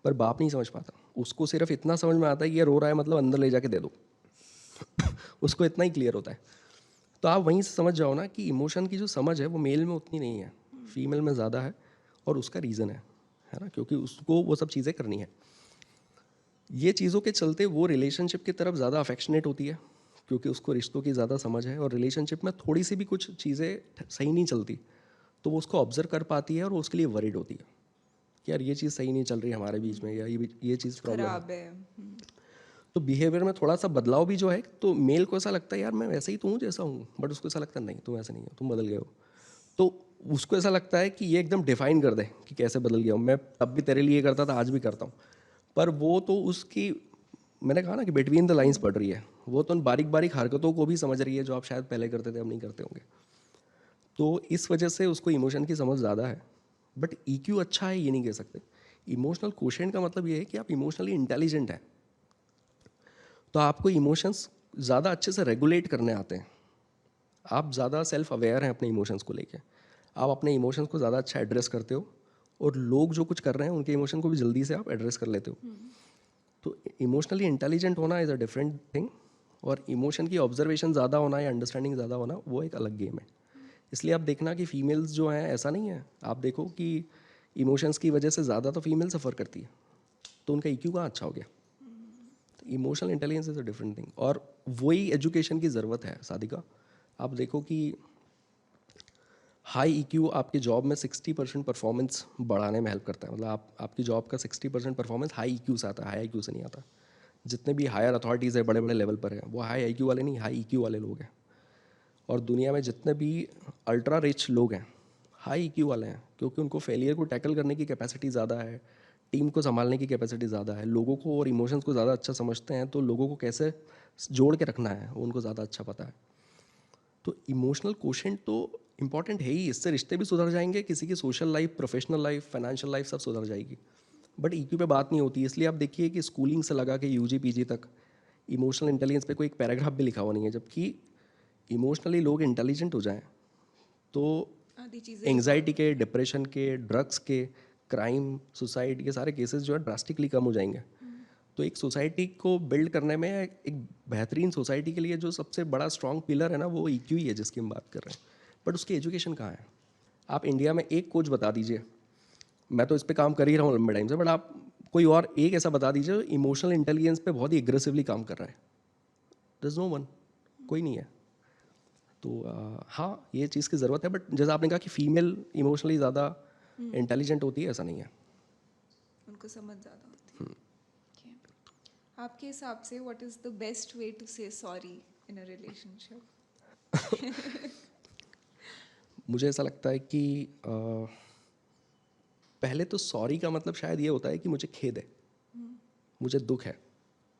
पर बाप नहीं समझ पाता। उसको सिर्फ इतना समझ में आता है कि ये रो रहा है मतलब अंदर ले जाके दे दो। उसको इतना ही क्लियर होता है। तो आप वहीं से समझ जाओ ना कि इमोशन की जो समझ है वो मेल में उतनी नहीं है, फीमेल में ज़्यादा है। और उसका रीज़न है ना, क्योंकि उसको वो सब चीज़ें करनी है। ये चीज़ों के चलते वो रिलेशनशिप की तरफ ज़्यादा अफेक्शनेट होती है, क्योंकि उसको रिश्तों की ज़्यादा समझ है। और रिलेशनशिप में थोड़ी सी भी कुछ चीज़ें सही नहीं चलती तो वो उसको ऑब्जर्व कर पाती है और वो उसके लिए वरीड होती है कि यार ये चीज़ सही नहीं चल रही है हमारे बीच में, या ये चीज़ प्रॉब्लम है। खराब है। तो बिहेवियर में थोड़ा सा बदलाव भी जो है, तो मेल को ऐसा लगता है यार मैं वैसे ही तो हूँ जैसा हूँ, बट उसको ऐसा लगता है नहीं तुम ऐसे नहीं हो, तुम बदल गए हो। तो उसको ऐसा लगता है कि ये एकदम डिफाइन कर दे कि कैसे बदल गया हूँ मैं, तब भी तेरे लिए करता था आज भी करता हूँ। पर वो तो उसकी, मैंने कहा ना कि बिटवीन द लाइंस पढ़ रही है, वो तो उन बारीक बारीक हरकतों को भी समझ रही है जो आप शायद पहले करते थे अब नहीं करते होंगे। तो इस वजह से उसको इमोशन की समझ ज़्यादा है। बट ईक्यू अच्छा है ये नहीं कह सकते। इमोशनल कोशेंट का मतलब ये है कि आप इमोशनली इंटेलिजेंट हैं, तो आपको इमोशंस ज़्यादा अच्छे से रेगुलेट करने आते हैं। आप ज़्यादा सेल्फ अवेयर हैं अपने इमोशंस को लेके, आप अपने इमोशंस को ज़्यादा अच्छा एड्रेस करते हो, और लोग जो कुछ कर रहे हैं उनके इमोशन को भी जल्दी से आप एड्रेस कर लेते हो। तो इमोशनली इंटेलिजेंट होना इज़ अ डिफरेंट थिंग, और इमोशन की ऑब्जर्वेशन ज़्यादा होना या अंडरस्टैंडिंग ज़्यादा होना वो एक अलग गेम है। इसलिए आप देखना कि फीमेल्स जो हैं, ऐसा नहीं है, आप देखो कि इमोशंस की वजह से ज़्यादा तो फीमेल सफ़र करती है, तो उनका ईक्यू कहाँ अच्छा हो गया। तो emotional intelligence is a different thing, और वही एजुकेशन की ज़रूरत है सादिका। आप देखो कि हाई ईक्यू आपकी जॉब में 60% परफॉर्मेंस बढ़ाने में हेल्प करता है। मतलब आपकी जॉब का 60% परफॉर्मेंस हाई ईक्यू से आता है, हाई आईक्यू से नहीं आता। जितने भी हायर अथॉरिटीज़ है, बड़े बड़े लेवल पर है, वो हाई आईक्यू वाले नहीं, हाई ईक्यू वाले लोग हैं। और दुनिया में जितने भी अल्ट्रा रिच लोग हैं, हाई ईक्यू वाले हैं, क्योंकि उनको फेलियर को टैकल करने की कैपेसिटी ज़्यादा है, टीम को संभालने की कैपेसिटी ज़्यादा है, लोगों को और इमोशंस को ज़्यादा अच्छा समझते हैं, तो लोगों को कैसे जोड़ के रखना है वो उनको ज़्यादा अच्छा पता है। तो इमोशनल कोशेंट तो इम्पॉर्टेंट है ही, इससे रिश्ते भी सुधर जाएंगे, किसी की social life, professional life, financial life सब सुधर जाएगी। बट ईक्यू पे बात नहीं होती, इसलिए आप देखिए कि स्कूलिंग से लगा के यूजी पीजी तक इमोशनल इंटेलिजेंस पे कोई एक पैराग्राफ भी लिखा हुआ नहीं है। जबकि इमोशनली लोग इंटेलिजेंट हो जाएं तो आधी चीज़ें एंग्जाइटी रिजॉल्व। के, डिप्रेशन के, ड्रग्स के, क्राइम, सुसाइड, ये सारे केसेस जो है ड्रास्टिकली कम हो जाएंगे। तो एक सोसाइटी को बिल्ड करने में, एक बेहतरीन सोसाइटी के लिए जो सबसे बड़ा स्ट्रॉन्ग पिलर है ना, वो ईक्यू ही है जिसकी हम बात कर रहे हैं। बट उसकी एजुकेशन कहाँ है। आप इंडिया में एक कोच बता दीजिए, मैं तो इस पे काम कर ही रहा हूँ लंबे टाइम से, बट आप कोई और एक ऐसा बता दीजिए इमोशनल इंटेलिजेंस पे बहुत ही एग्रेसिवली काम कर रहा है। दर इज़ नो वन, कोई नहीं है। तो हाँ, ये चीज़ की ज़रूरत है। बट जैसा आपने कहा कि फीमेल इमोशनली ज़्यादा इंटेलिजेंट होती है, ऐसा नहीं है। उनको समझ ज़्यादा होती है। Okay. आपके हिसाब से what is the best way to say sorry in a relationship? मुझे ऐसा लगता है कि पहले तो सॉरी का मतलब शायद ये होता है कि मुझे खेद है, मुझे दुख है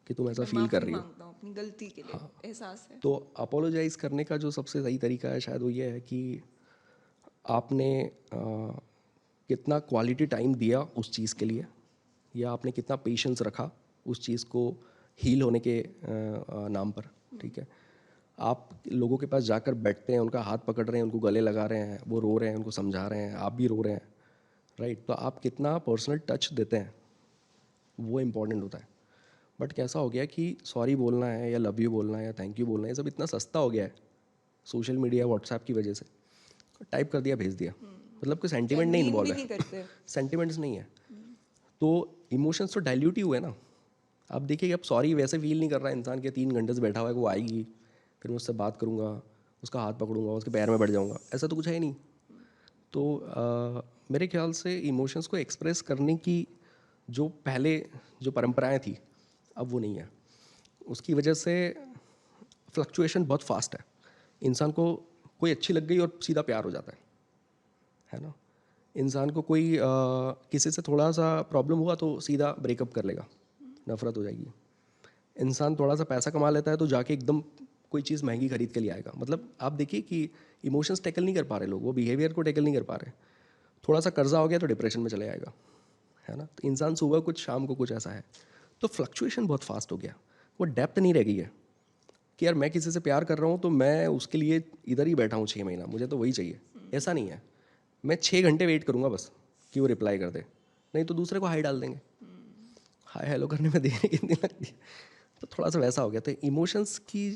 कि तुम ऐसा मैं फील कर माफ़ी रही हो। मांगता हूँ अपनी गलती के लिए, एहसास है। तो अपोलोजाइज़ करने का जो सबसे सही तरीका है शायद वो ये है कि आपने कितना क्वालिटी टाइम दिया उस चीज़ के लिए, या आपने कितना पेशेंस रखा उस चीज़ को हील होने के नाम पर। ठीक है, आप लोगों के पास जाकर बैठते हैं, उनका हाथ पकड़ रहे हैं, उनको गले लगा रहे हैं, वो रो रहे हैं, उनको समझा रहे हैं, आप भी रो रहे हैं, राइट। तो आप कितना पर्सनल टच देते हैं वो इम्पॉर्टेंट होता है। बट कैसा हो गया कि सॉरी बोलना है या लव यू बोलना है या थैंक यू बोलना है, ये सब इतना सस्ता हो गया है सोशल मीडिया व्हाट्सएप की वजह से टाइप कर दिया भेज दिया, मतलब कोई सेंटिमेंट नहीं Genuine भी इन्वॉल्व नहीं है, करते। सेंटिमेंट्स नहीं है, तो इमोशंस तो डाइल्यूट ही हुए ना। आप देखिए अब सॉरी वैसे फील नहीं कर रहा है इंसान के 3 घंटे से बैठा हुआ है, वो आएगी फिर मैं उससे बात करूँगा, उसका हाथ पकड़ूंगा, उसके पैर में बैठ जाऊँगा, ऐसा तो कुछ है ही नहीं। तो मेरे ख्याल से इमोशंस को एक्सप्रेस करने की जो पहले जो परंपराएं थी अब वो नहीं है। उसकी वजह से फ्लक्चुएशन बहुत फास्ट है, इंसान को कोई अच्छी लग गई और सीधा प्यार हो जाता है ना। इंसान को कोई किसी से थोड़ा सा प्रॉब्लम हुआ तो सीधा ब्रेकअप कर लेगा, नफरत हो जाएगी। इंसान थोड़ा सा पैसा कमा लेता है तो जाके एकदम कोई चीज़ महंगी खरीद के ले आएगा। मतलब आप देखिए कि इमोशंस टैकल नहीं कर पा रहे लोग, वो बिहेवियर को टैकल नहीं कर पा रहे। थोड़ा सा कर्जा हो गया तो डिप्रेशन में चले जाएगा, है ना। तो इंसान सुबह कुछ शाम को कुछ ऐसा है, तो फ्लक्चुएशन बहुत फास्ट हो गया, वो डेप्थ नहीं रह गई है कि यार मैं किसी से प्यार कर रहा हूँ तो मैं उसके लिए इधर ही बैठा हूँ 6 महीना, मुझे तो वही चाहिए। ऐसा नहीं है, मैं 6 घंटे वेट करूँगा बस कि वो रिप्लाई कर दे, नहीं तो दूसरे को हाई डाल देंगे। हाय हेलो करने में देरी कितनी लगती है, तो थोड़ा सा वैसा हो गया। तो इमोशंस की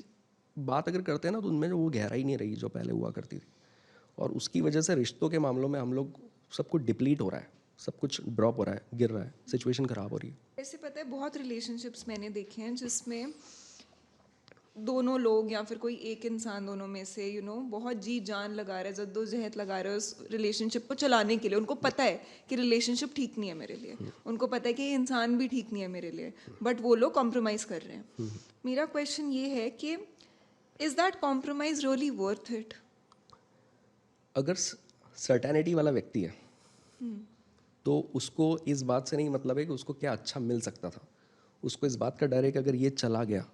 बात अगर करते हैं ना तो उनमें जो वो गहराई नहीं रही जो पहले हुआ करती थी, और उसकी वजह से रिश्तों के मामलों में हम लोग सब कुछ डिप्लीट हो रहा है, सब कुछ ड्रॉप हो रहा है, गिर रहा है, सिचुएशन ख़राब हो रही है। ऐसे पता है बहुत रिलेशनशिप्स मैंने देखे हैं जिसमें दोनों लोग या फिर कोई एक इंसान दोनों में से बहुत जी जान लगा रहा है, जद्दोजहद लगा रहा है उस रिलेशनशिप को चलाने के लिए। उनको पता है कि रिलेशनशिप ठीक नहीं है मेरे लिए, उनको पता है कि ये इंसान भी ठीक नहीं है मेरे लिए, बट वो लोग कॉम्प्रोमाइज़ कर रहे हैं। मेरा क्वेश्चन ये है कि is that compromise really worth it? अगर सर्टेनिटी वाला व्यक्ति है तो उसको इस बात से नहीं मतलब है कि उसको क्या अच्छा मिल सकता था, उसको इस बात का डर है कि अगर ये चला गया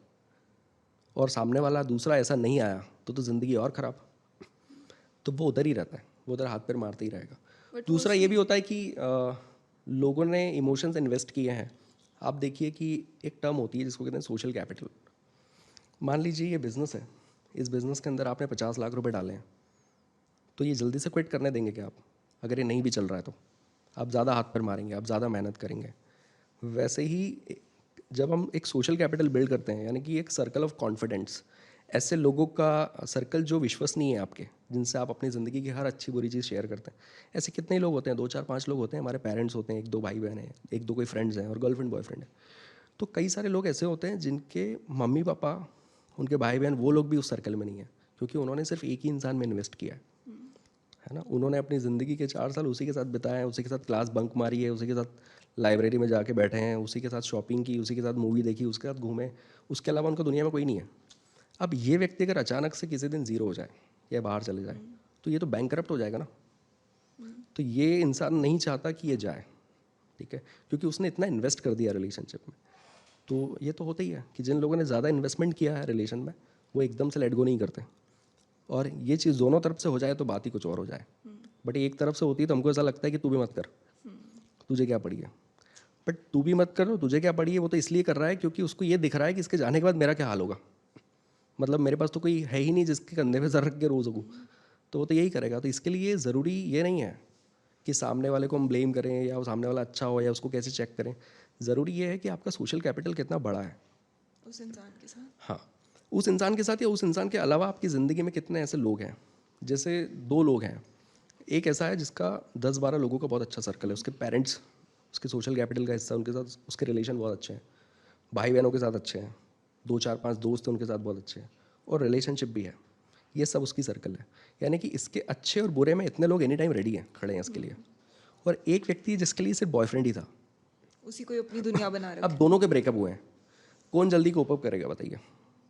और सामने वाला दूसरा ऐसा नहीं आया तो ज़िंदगी और ख़राब, तो वो उधर ही रहता है, वो उधर हाथ पैर मारते ही रहेगा। बट वो दूसरा ये भी होता है कि लोगों ने इमोशंस इन्वेस्ट किए हैं। आप देखिए कि एक टर्म होती है जिसको कहते हैं सोशल कैपिटल। मान लीजिए ये बिज़नेस है, इस बिज़नेस के अंदर आपने 50 लाख रुपए डाले हैं, तो ये जल्दी से क्विट करने देंगे क्या आप? अगर ये नहीं भी चल रहा है तो आप ज़्यादा हाथ पैर मारेंगे, आप ज़्यादा मेहनत करेंगे। वैसे ही जब हम एक सोशल कैपिटल बिल्ड करते हैं, यानी कि एक सर्कल ऑफ कॉन्फिडेंस, ऐसे लोगों का सर्कल जो विश्वसनीय है आपके, जिनसे आप अपनी ज़िंदगी की हर अच्छी बुरी चीज़ शेयर करते हैं। ऐसे कितने ही लोग होते हैं, 2 4 5 लोग होते हैं, हमारे पेरेंट्स होते हैं, 1 2 भाई बहन हैं, 1 2 कोई फ्रेंड्स हैं और गर्लफ्रेंड बॉयफ्रेंड है। तो कई सारे लोग ऐसे होते हैं जिनके मम्मी पापा, उनके भाई बहन, वो लोग भी उस सर्कल में नहीं है, क्योंकि उन्होंने सिर्फ एक ही इंसान में इन्वेस्ट किया है ना। उन्होंने अपनी ज़िंदगी के 4 साल उसी के साथ बिताए हैं, उसी के साथ क्लास बंक मारी है, उसी के साथ लाइब्रेरी में जाके बैठे हैं, उसी के साथ शॉपिंग की, उसी के साथ मूवी देखी, उसके साथ घूमे, उसके अलावा उनको दुनिया में कोई नहीं है। अब ये व्यक्ति अगर अचानक से किसी दिन ज़ीरो हो जाए या बाहर चले जाए तो ये तो बैंकरप्ट हो जाएगा ना। तो ये इंसान नहीं चाहता कि ये जाए, ठीक है, क्योंकि उसने इतना इन्वेस्ट कर दिया रिलेशनशिप में। तो ये तो होता ही है कि जिन लोगों ने ज़्यादा इन्वेस्टमेंट किया है रिलेशन में, वो एकदम से लेट गो नहीं करते। और ये चीज़ दोनों तरफ से हो जाए तो बात ही कुछ और हो जाए, बट एक तरफ से होती है तो हमको ऐसा लगता है कि तू भी मत कर, तुझे क्या पड़ी है। बट तू भी मत कर, तुझे क्या पड़ी है, वो तो इसलिए कर रहा है क्योंकि उसको ये दिख रहा है कि इसके जाने के बाद मेरा क्या हाल होगा। मतलब मेरे पास तो कोई है ही नहीं जिसके कंधे पे सर रख के रो सकूँ, तो वो तो यही करेगा। तो इसके लिए ज़रूरी ये नहीं है कि सामने वाले को हम ब्लेम करें या वो सामने वाला अच्छा हो या उसको कैसे चेक करें। ज़रूरी ये है कि आपका सोशल कैपिटल कितना बड़ा है उस इंसान के साथ। हाँ, उस इंसान के साथ या उस इंसान के अलावा आपकी ज़िंदगी में कितने ऐसे लोग हैं। जैसे 2 लोग हैं, एक ऐसा है जिसका 10 12 लोगों का बहुत अच्छा सर्कल है, उसके पेरेंट्स उसके सोशल कैपिटल का हिस्सा, उनके साथ उसके रिलेशन बहुत अच्छे हैं, भाई बहनों के साथ अच्छे हैं, 2 4 5 दोस्त हैं उनके साथ बहुत अच्छे हैं, और रिलेशनशिप भी है। ये सब उसकी सर्कल है, यानी कि इसके अच्छे और बुरे में इतने लोग एनी टाइम रेडी हैं, खड़े हैं इसके लिए। और एक व्यक्ति है जिसके लिए सिर्फ बॉयफ्रेंड ही था, उसी को ही अपनी दुनिया बना अब रखी। दोनों के ब्रेकअप हुए हैं, कौन जल्दी कोप अप करेगा बताइए।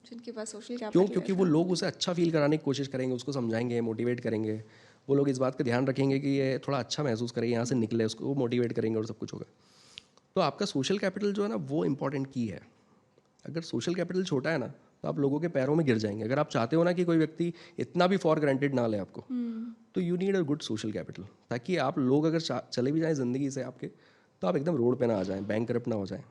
जिनके पास सोशल क्यों? कैपिटल क्योंकि वो लोग उसे अच्छा फील कराने की कोशिश करेंगे, उसको समझाएंगे, मोटिवेट करेंगे। वो लोग इस बात का ध्यान रखेंगे कि ये थोड़ा अच्छा महसूस करे, यहाँ से निकले, उसको मोटिवेट करेंगे और सब कुछ होगा। तो आपका सोशल कैपिटल जो है ना, वो इंपॉर्टेंट की है। अगर सोशल कैपिटल छोटा है ना तो आप लोगों के पैरों में गिर जाएंगे। अगर आप चाहते हो ना कि कोई व्यक्ति इतना भी फॉर ग्रांटेड ना ले आपको, तो you need a good social capital, ताकि आप लोग अगर चले भी जाएं ज़िंदगी से आपके, तो आप एकदम रोड पे ना आ जाएं, बैंकरप्ट ना हो जाएं।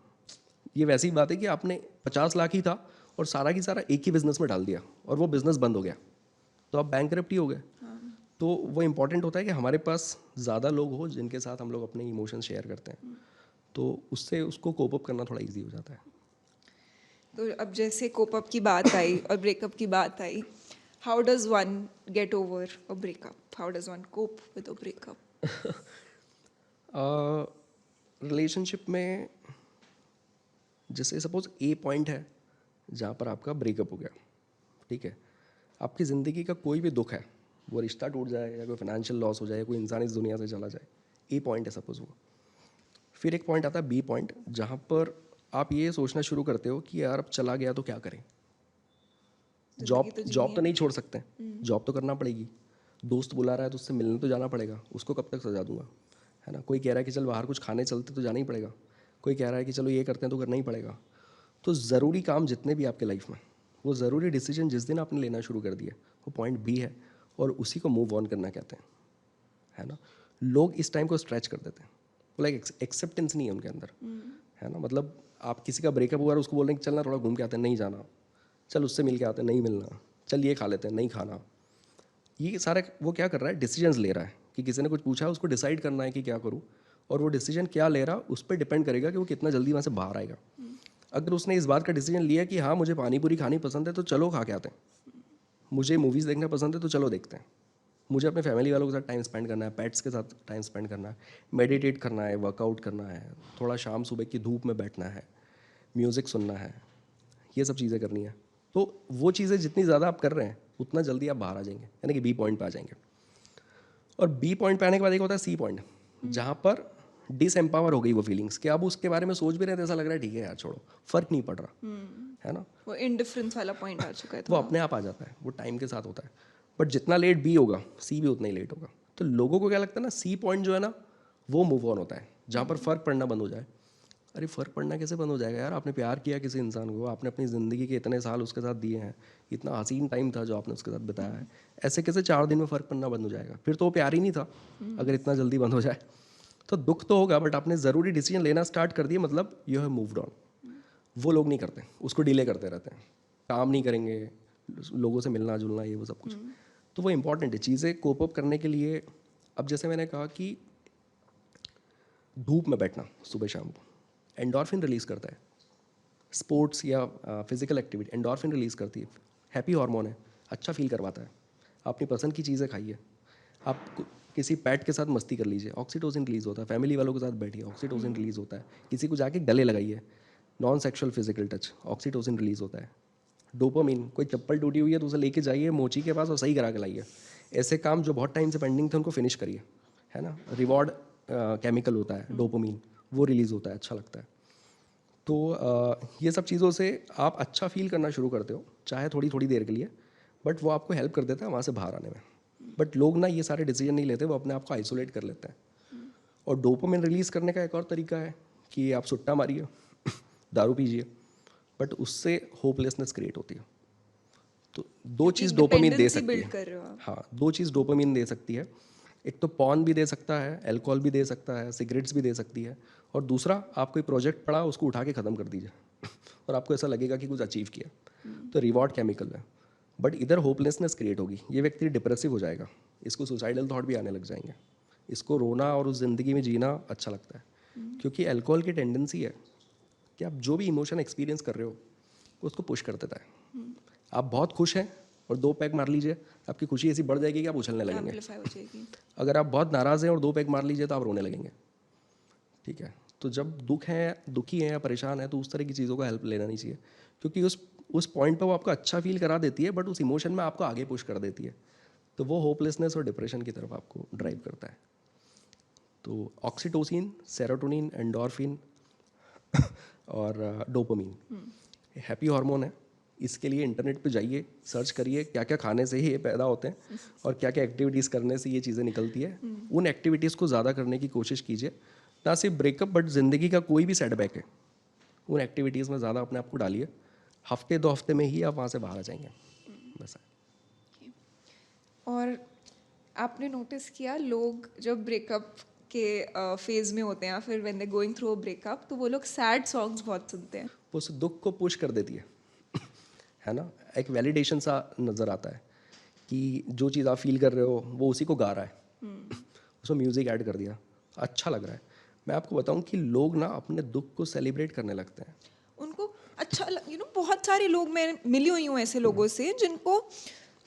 ये वैसी बात है कि आपने 50 लाख ही था और सारा की सारा एक ही बिजनेस में डाल दिया और वो बिजनेस बंद हो गया, तो आप बैंकरप्ट ही हो गए। तो वो इम्पॉर्टेंट होता है कि हमारे पास ज़्यादा लोग हो जिनके साथ हम लोग अपने इमोशंस शेयर करते हैं, तो उससे उसको कोप अप करना थोड़ा ईजी हो जाता है। तो अब जैसे कोप अप की बात आई और ब्रेकअप की बात आई, how does one get over a breakup? How does one cope with a breakup? Relationship में जैसे सपोज ए पॉइंट है जहाँ पर आपका ब्रेकअप हो गया, ठीक है, आपकी ज़िंदगी का कोई भी दुख है, वो रिश्ता टूट जाए या कोई फाइनेंशियल लॉस हो जाए, कोई इंसान इस दुनिया से चला जाए, ए पॉइंट है सपोज वो। फिर एक पॉइंट आता है बी पॉइंट, जहाँ पर आप ये सोचना शुरू करते हो कि यार अब चला गया तो क्या करें। जॉब जॉब तो नहीं छोड़ सकते, जॉब तो करना पड़ेगी, दोस्त बुला रहा है तो उससे मिलने तो जाना पड़ेगा, उसको कब तक सजा दूंगा, है ना। कोई कह रहा है कि चल बाहर कुछ खाने चलते तो जाना ही पड़ेगा, कोई कह रहा है कि चलो ये करते हैं तो करना ही पड़ेगा। तो ज़रूरी काम जितने भी आपके लाइफ में, वो ज़रूरी डिसीजन जिस दिन आपने लेना शुरू कर दिया, वो पॉइंट बी है, और उसी को मूव ऑन करना कहते हैं, है ना। लोग इस टाइम को स्ट्रेच कर देते हैं, वो लाइक एक्सेप्टेंस नहीं है उनके अंदर, है ना। मतलब आप किसी का ब्रेकअप हुआ और उसको बोल रहे हैं कि चलना थोड़ा घूम के आते हैं, नहीं जाना, चल उससे मिल के आते हैं, नहीं मिलना, चल ये खा लेते हैं, नहीं खाना। ये सारा वो क्या कर रहा है, डिसीजंस ले रहा है कि किसी ने कुछ पूछा उसको डिसाइड करना है कि क्या करूँ, और वो डिसीजन क्या ले रहा उस पर डिपेंड करेगा कि वो कितना जल्दी वहाँ से बाहर आएगा। अगर उसने इस बात का डिसीजन लिया कि हाँ मुझे पानी पूरी खानी पसंद है तो चलो खा के आते हैं, मुझे मूवीज़ देखना पसंद है तो चलो देखते हैं, मुझे अपने फैमिली वालों के साथ टाइम स्पेंड करना है, पेट्स के साथ टाइम स्पेंड करना है, मेडिटेट करना है, वर्कआउट करना है, थोड़ा शाम सुबह की धूप में बैठना है, म्यूज़िक सुनना है, ये सब चीज़ें करनी है। तो वो चीज़ें जितनी ज़्यादा आप कर रहे हैं उतना जल्दी आप बाहर आ जाएंगे, यानी कि बी पॉइंट पे आ जाएंगे। और बी पॉइंट पे आने के बाद एक होता है सी पॉइंट, जहाँ पर डिसएम्पावर हो गई वो फीलिंग्स कि अब उसके बारे में सोच भी रहे थे, ऐसा लग रहा है ठीक है यार छोड़ो, फर्क नहीं पड़ रहा, है ना। वो इंडिफरेंस वाला पॉइंट आ चुका है वो थोड़ा। अपने आप आ जाता है, वो टाइम के साथ होता है। बट जितना लेट बी होगा सी भी उतना ही लेट होगा। तो लोगों को क्या लगता है ना, सी पॉइंट जो है ना वो मूव ऑन होता है, जहाँ पर फ़र्क पड़ना बंद हो जाए। अरे फ़र्क पड़ना कैसे बंद हो जाएगा यार, आपने प्यार किया किसी इंसान को, आपने अपनी ज़िंदगी के इतने साल उसके साथ दिए हैं, इतना हसीन टाइम था जो आपने उसके साथ बिताया है, ऐसे कैसे 4 दिन में फ़र्क पड़ना बंद हो जाएगा। फिर तो वो प्यार ही नहीं था अगर इतना जल्दी बंद हो जाए। तो दुख तो होगा, बट आपने ज़रूरी डिसीजन लेना स्टार्ट कर दिया, मतलब यू हैव मूव्ड ऑन। वो लोग नहीं करते, उसको डिले करते रहते हैं, काम नहीं करेंगे, लोगों से मिलना जुलना, ये वो सब कुछ। तो वो इंपॉर्टेंट है चीज़ें कोप अप करने के लिए। अब जैसे मैंने कहा कि धूप में बैठना सुबह शाम को एंडोर्फिन रिलीज़ करता है, स्पोर्ट्स या फिजिकल एक्टिविटी एंडोर्फिन रिलीज़ करती है, हैप्पी हार्मोन है, अच्छा फील करवाता है। अपनी पसंद की चीज़ें खाइए, आप किसी पैट के साथ मस्ती कर लीजिए, ऑक्सीटोसिन रिलीज़ होता है, फैमिली वालों के साथ बैठिए, ऑक्सीटोसिन रिलीज़ होता है, किसी को जाके गले लगाइए, non sexual physical touch, oxytocin release होता है। डोपामिन, कोई चप्पल टूटी हुई है तो उसे लेके जाइए मोची के पास और सही करा के लाइए। ऐसे काम जो बहुत टाइम से पेंडिंग थे उनको फिनिश करिए, है ना। रिवॉर्ड केमिकल होता है डोपामिन, वो रिलीज़ होता है, अच्छा लगता है। तो ये सब चीज़ों से आप अच्छा फील करना शुरू करते हो, चाहे थोड़ी थोड़ी देर के लिए, बट वो आपको हेल्प कर देता है वहाँ से बाहर आने में। बट लोग ना ये सारे डिसीजन नहीं लेते, वो अपने आप को आइसोलेट कर लेते हैं। और डोपामिन रिलीज़ करने का एक और तरीका है कि आप सुट्टा मारिए दारू पीजिए, बट उससे होपलेसनेस क्रिएट होती है। तो दो चीज़ डोपामिन दे सकती बिल्ड है। कर रहे हो आप। हाँ, दो चीज़ डोपामिन दे सकती है, एक तो पॉर्न भी दे सकता है, अल्कोहल भी दे सकता है, सिगरेट्स भी दे सकती है, और दूसरा आप कोई प्रोजेक्ट पड़ा उसको उठा के ख़त्म कर दीजिए और आपको ऐसा लगेगा कि कुछ अचीव किया, तो रिवॉर्ड केमिकल है। बट इधर होपलेसनेस क्रिएट होगी, ये व्यक्ति डिप्रेसिव हो जाएगा, इसको सुसाइडल थॉट भी आने लग जाएंगे, इसको रोना और उस ज़िंदगी में जीना अच्छा लगता है। क्योंकि अल्कोहल की टेंडेंसी है कि आप जो भी इमोशन एक्सपीरियंस कर रहे हो उसको पुश कर देता है। आप बहुत खुश हैं और 2 पैग मार लीजिए, आपकी खुशी ऐसी बढ़ जाएगी कि आप उछलने लगेंगे। एम्पलीफाई हो जाएगी। अगर आप बहुत नाराज़ हैं और 2 पैग मार लीजिए तो आप रोने लगेंगे, ठीक है। तो जब दुखी हैं या परेशान है तो उस तरह की चीज़ों का हेल्प लेना नहीं चाहिए, क्योंकि उस पॉइंट पर वो आपको अच्छा फील करा देती है, बट उस इमोशन में आपको आगे पुश कर देती है, तो वो होपलेसनेस और डिप्रेशन की तरफ आपको ड्राइव करता है। तो ऑक्सीटोसिन, सेरोटोनिन, एंडोर्फिन और डोपामिन हैप्पी हार्मोन है। इसके लिए इंटरनेट पे जाइए, सर्च करिए क्या क्या खाने से ही ये पैदा होते हैं और क्या क्या एक्टिविटीज़ करने से ये चीज़ें निकलती है। उन एक्टिविटीज़ को ज़्यादा करने की कोशिश कीजिए, ना सिर्फ ब्रेकअप बट ज़िंदगी का कोई भी सेटबैक है, उन एक्टिविटीज़ में ज़्यादा अपने आप को डालिए। हफ्ते 2 हफ्ते में ही आप वहाँ से बाहर आ जाएंगे, बस। और आपने नोटिस किया लोग जब ब्रेकअप के फेज में होते हैं, फिर when they going through a breakup, तो वो लोग सैड सॉन्ग्स बहुत सुनते हैं। वो उस दुख को पुश कर देती है ना। एक वैलिडेशन सा नज़र आता है कि जो चीज़ आप फील कर रहे हो वो उसी को गा रहा है, उसमें म्यूज़िक ऐड कर दिया, अच्छा लग रहा है। मैं आपको बताऊं कि लोग ना अपने दुख को सेलिब्रेट करने लगते हैं। उनको अच्छा बहुत सारे लोग, मैं मिली हुई हूँ ऐसे लोगों से जिनको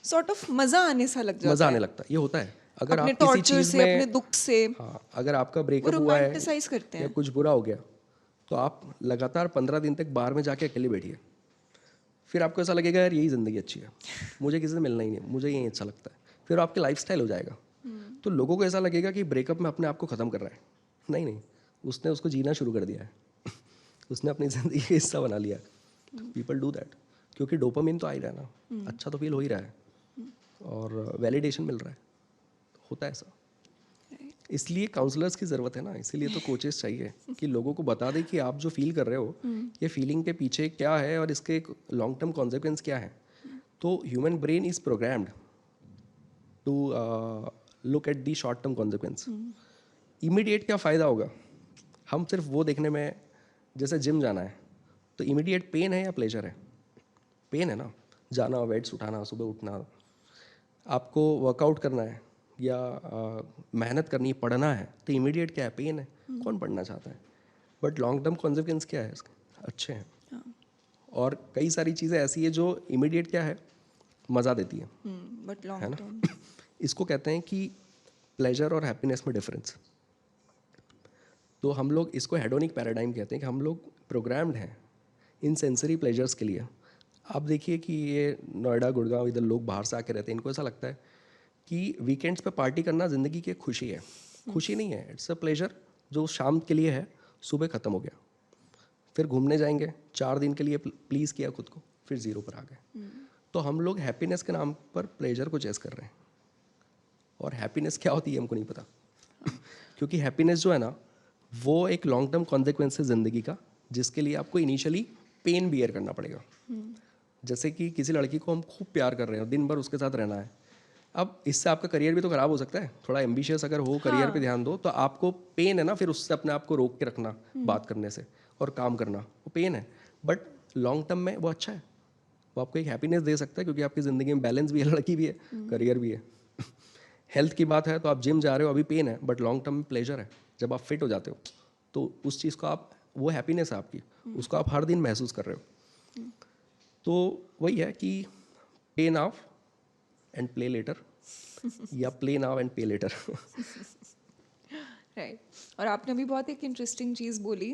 सॉर्ट ऑफ मजा आने सा लग जाता मज़ा है आने लगता है। ये होता है अगर अपने आप किसी टॉर्चर चीज़ से, अपने में, दुख से, हाँ, अगर आपका वो ब्रेकअप हुआ है रोमांटिसाइज करते या हैं। कुछ बुरा हो गया, तो आप लगातार 15 दिन तक बार में जाके अकेले बैठिए। फिर आपको ऐसा लगेगा यार यही ज़िंदगी अच्छी है, मुझे किसी से मिलना ही नहीं, मुझे यही अच्छा लगता है। फिर आपकी लाइफस्टाइल हो जाएगा। तो लोगों को ऐसा लगेगा कि ब्रेकअप में अपने आप को ख़त्म कर रहा है। नहीं नहीं, उसने उसको जीना शुरू कर दिया है। उसने अपनी ज़िंदगी का हिस्सा बना लिया है। पीपल डू दैट क्योंकि डोपामिन तो आ ही रहा है ना, अच्छा तो फील हो ही रहा है और वैलिडेशन मिल रहा है। होता है ऐसा। इसलिए काउंसलर्स की ज़रूरत है ना, इसीलिए तो कोचेस चाहिए कि लोगों को बता दें कि आप जो फील कर रहे हो ये फीलिंग के पीछे क्या है और इसके लॉन्ग टर्म कॉन्सिक्वेंस क्या है। तो human brain is programmed to look at the short term consequence. Immediate क्या फ़ायदा होगा, हम सिर्फ वो देखने में, जैसे जिम जाना है तो इमीडिएट पेन है या प्लेजर है? पेन है ना, जाना, वेट्स उठाना, सुबह उठना। आपको वर्कआउट करना है या मेहनत करनी है, पढ़ना है, तो इमीडिएट क्या है? पेन है। कौन पढ़ना चाहता है? बट लॉन्ग टर्म कॉन्सिक्वेंस क्या है इसके? अच्छे हैं। और कई सारी चीज़ें ऐसी है जो इमीडिएट क्या है, मज़ा देती है बट है लॉन्ग ना। टर्म। इसको कहते हैं कि प्लेजर और हैप्पीनेस में डिफरेंस। तो हम लोग इसको हेडोनिक पैराडाइम कहते हैं कि हम लोग प्रोग्राम्ड हैं इन सेंसरी प्लेजर्स के लिए। आप देखिए कि ये नोएडा, गुड़गांव, इधर लोग बाहर से आके रहते हैं, इनको ऐसा लगता है कि वीकेंड्स पे पार्टी करना ज़िंदगी की एक खुशी है। खुशी नहीं है, इट्स अ प्लेजर जो शाम के लिए है, सुबह ख़त्म हो गया। फिर घूमने जाएंगे, 4 दिन के लिए प्लीज़ किया खुद को, फिर ज़ीरो पर आ गए। तो हम लोग हैप्पीनेस के नाम पर प्लेजर को चेस कर रहे हैं और हैप्पीनेस क्या होती है हमको नहीं पता। क्योंकि हैप्पीनेस जो है ना, वो एक लॉन्ग टर्म कॉन्सिक्वेंस है ज़िंदगी का, जिसके लिए आपको इनिशियली पेन बियर करना पड़ेगा। जैसे कि किसी लड़की को हम खूब प्यार कर रहे हैं और दिन भर उसके साथ रहना है। अब इससे आपका करियर भी तो ख़राब हो सकता है। थोड़ा एम्बिशियस अगर हो, करियर पे ध्यान दो, तो आपको पेन है ना, फिर उससे अपने आप को रोक के रखना बात करने से और काम करना, वो पेन है। बट लॉन्ग टर्म में वो अच्छा है, वो आपको एक हैप्पीनेस दे सकता है क्योंकि आपकी ज़िंदगी में बैलेंस भी है, लड़की भी है, करियर भी है। हेल्थ की बात है तो आप जिम जा रहे हो, अभी पेन है, बट लॉन्ग टर्म में प्लेजर है। जब आप फिट हो जाते हो तो उस चीज़ को आप, वो हैप्पीनेस है आपकी, उसको आप हर दिन महसूस कर रहे हो। तो वही है कि पे नाउ एंड प्ले लेटर या प्ले नाउ एंड पे लेटर। राइट। और आपने अभी बहुत एक इंटरेस्टिंग चीज़ बोली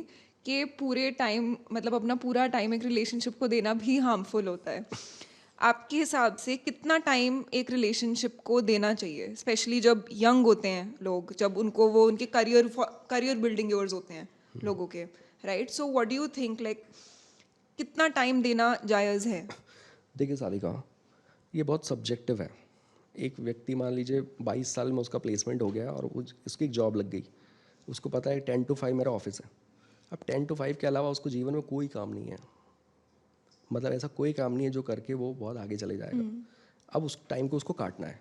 कि पूरे टाइम, मतलब अपना पूरा टाइम एक रिलेशनशिप को देना भी हार्मफुल होता है। आपके हिसाब से कितना टाइम एक रिलेशनशिप को देना चाहिए, स्पेशली जब यंग होते हैं लोग, जब उनको वो उनके करियर बिल्डिंग ईयर्स होते हैं लोगों के, right? So what do you think, like कितना टाइम देना जायज़ है? देखिए सारिका, ये बहुत सब्जेक्टिव है। एक व्यक्ति मान लीजिए 22 साल में उसका प्लेसमेंट हो गया और उसकी एक जॉब लग गई, उसको पता है 10 to 5 मेरा ऑफिस है। अब 10 to 5 के अलावा उसको जीवन में कोई काम नहीं है, मतलब ऐसा कोई काम नहीं है जो करके वो बहुत आगे चले जाएगा। अब उस टाइम को उसको काटना है।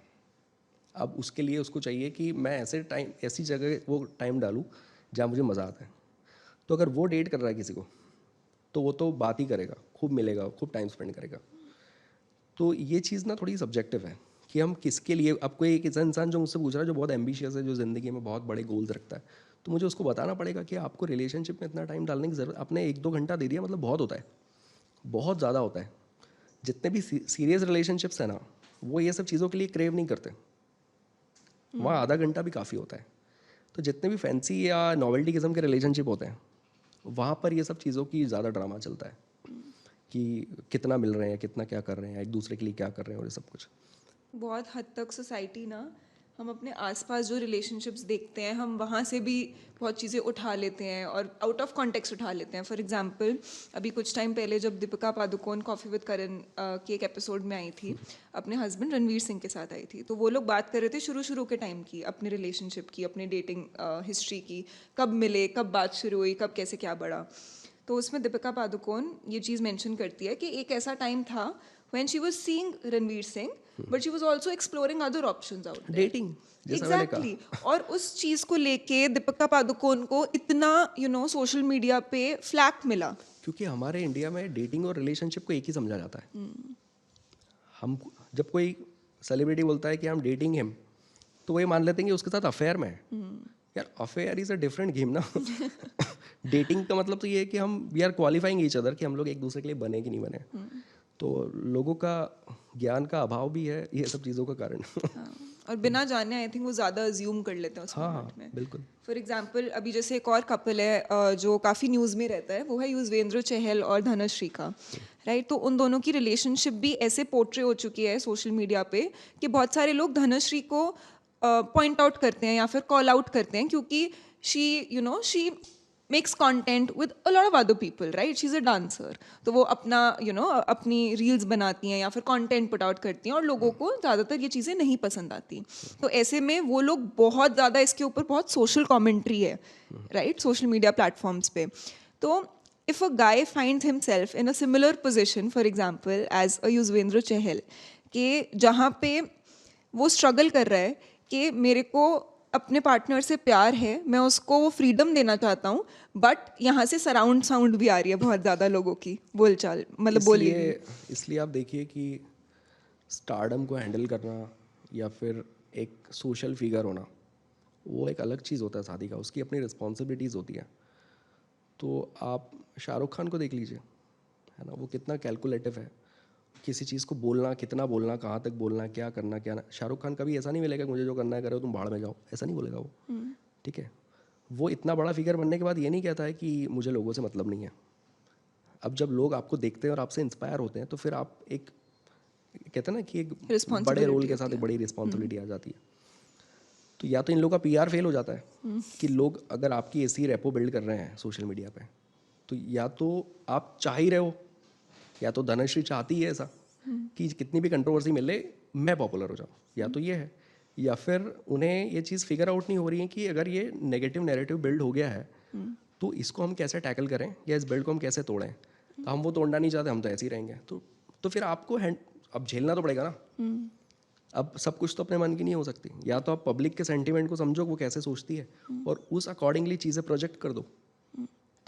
अब उसके लिए उसको चाहिए कि मैं ऐसे टाइम, ऐसी जगह वो टाइम डालूं जहाँ मुझे मज़ा आता है। तो अगर वो डेट कर रहा है किसी को, तो वो तो बात ही करेगा, खूब मिलेगा, खूब टाइम स्पेंड करेगा। तो ये चीज़ ना थोड़ी सब्जेक्टिव है कि हम किसके लिए। अब कोई एक ऐसा इंसान जो मुझसे पूछ रहा है जो बहुत एम्बिशियस है, जो ज़िंदगी में बहुत बड़े गोल्स रखता है, तो मुझे उसको बताना पड़ेगा कि आपको रिलेशनशिप में इतना टाइम डालने की ज़रूरत, आपने 1-2 घंटा दे दिया मतलब बहुत होता है, बहुत ज़्यादा होता है। जितने भी सीरियस रिलेशनशिप्स हैं ना, वो ये सब चीज़ों के लिए क्रेव नहीं करते, वहाँ आधा घंटा भी काफ़ी होता है। तो जितने भी फैंसी या नॉवेल्टी किस्म के रिलेशनशिप होते हैं, वहाँ पर ये सब चीज़ों की ज़्यादा ड्रामा चलता है कि कितना मिल रहे हैं, कितना क्या कर रहे हैं, एक दूसरे के लिए क्या कर रहे हैं और ये सब कुछ। बहुत हद तक सोसाइटी ना, हम अपने आसपास जो रिलेशनशिप्स देखते हैं, हम वहाँ से भी बहुत चीज़ें उठा लेते हैं और आउट ऑफ कॉन्टेक्स्ट उठा लेते हैं। फॉर एग्जांपल, अभी कुछ टाइम पहले जब दीपिका पादुकोण कॉफ़ी विद करण की एक एपिसोड में आई थी, अपने हस्बैंड रणवीर सिंह के साथ आई थी, तो वो लोग बात कर रहे थे शुरू के टाइम की, अपने रिलेशनशिप की, अपने डेटिंग हिस्ट्री की, कब मिले, कब बात शुरू हुई, कब कैसे क्या बढ़ा। तो उसमें दीपिका पादुकोण ये चीज़ मेंशन करती है कि एक ऐसा टाइम था when she was seeing Ranveer Singh, but she was also exploring other options out there. Dating, जैसा मैंने कहा। Exactly. और उस चीज़ को लेके दीपिका पादुकोण को इतना सोशल मीडिया पे फ्लैक मिला। क्योंकि हमारे इंडिया में डेटिंग और रिलेशनशिप को एक ही समझा जाता है। हम जब कोई सेलिब्रिटी बोलता है कि हम डेटिंग हिम, तो वो ये मान लेते हैं कि उसके साथ अफेयर में है। यार affair is a different game ना। डेटिंग का मतलब तो ये है कि हम we are qualifying each other, कि हम लोग एक दूसरे के लिए बने कि नहीं बने। तो लोगों का ज्ञान का अभाव भी है ये सब चीज़ों का कारण। हाँ, और बिना जाने आई थिंक वो ज़्यादा अज्यूम कर लेते हैं उस हाँ मोमेंट हाँ में। बिल्कुल। फॉर एग्जाम्पल अभी जैसे एक और कपल है जो काफ़ी न्यूज़ में रहता है, वो है युजवेंद्र चहल और धनश्री का, राइट। तो उन दोनों की रिलेशनशिप भी ऐसे पोर्ट्रे हो चुकी है सोशल मीडिया पे कि बहुत सारे लोग धनश्री को पॉइंट आउट करते हैं या फिर कॉल आउट करते हैं क्योंकि she makes content with a lot of other people, right. She is a dancer, तो वो अपना अपनी रील्स बनाती हैं या फिर कंटेंट पुट आउट करती हैं और लोगों को ज़्यादातर ये चीज़ें नहीं पसंद आती। तो ऐसे में वो लोग बहुत ज़्यादा इसके ऊपर बहुत सोशल कमेंट्री है, राइट, सोशल मीडिया प्लेटफॉर्म्स पे। तो if a guy finds himself in a similar position, for example as a Yuzvendra Chahal, के जहाँ पे वो स्ट्रगल कर रहा है कि मेरे को अपने पार्टनर से प्यार है, मैं उसको वो फ्रीडम देना चाहता हूँ, बट यहाँ से सराउंड साउंड भी आ रही है बहुत ज़्यादा लोगों की बोलचाल, मतलब बोली इसलिए भी। इसलिए आप देखिए कि स्टारडम को हैंडल करना या फिर एक सोशल फिगर होना वो एक अलग चीज़ होता है शादी का, उसकी अपनी रिस्पॉन्सिबिलिटीज़ होती है। तो आप शाहरुख खान को देख लीजिए, है ना, वो कितना कैलकुलेटिव है, किसी चीज़ को बोलना, कितना बोलना, कहाँ तक बोलना, क्या करना क्या ना। शाहरुख खान कभी ऐसा नहीं मिलेगा कि मुझे जो करना है करो, तुम भाड़ में जाओ, ऐसा नहीं बोलेगा वो। ठीक है, वो इतना बड़ा फिगर बनने के बाद ये नहीं कहता है कि मुझे लोगों से मतलब नहीं है। अब जब लोग आपको देखते हैं और आपसे इंस्पायर होते हैं तो फिर आप एक, कहते हैं ना कि एक बड़े रोल रिस्पॉन्सिबिलिटी के साथ होती एक है। बड़ी रिस्पॉन्सिबिलिटी आ जाती है। तो या तो इन लोगों का पीआर फेल हो जाता है कि लोग अगर आपकी ऐसी रेपो बिल्ड कर रहे हैं सोशल मीडिया पे, तो या तो आप चाह ही रहे हो, या तो धनश्री चाहती है ऐसा कि कितनी भी कंट्रोवर्सी मिले मैं पॉपुलर हो जाऊँ, या तो ये है, या फिर उन्हें ये चीज़ फिगर आउट नहीं हो रही है कि अगर ये नेगेटिव नैरेटिव बिल्ड हो गया है तो इसको हम कैसे टैकल करें या इस बिल्ड को हम कैसे तोड़ें। तो हम वो तोड़ना नहीं चाहते, हम तो ऐसे ही रहेंगे। तो फिर आपको अब झेलना तो पड़ेगा ना। अब सब कुछ तो अपने मन की नहीं हो सकती, या तो आप पब्लिक के सेंटीमेंट को समझो वो कैसे सोचती है और उस अकॉर्डिंगली चीज़ें प्रोजेक्ट कर दो,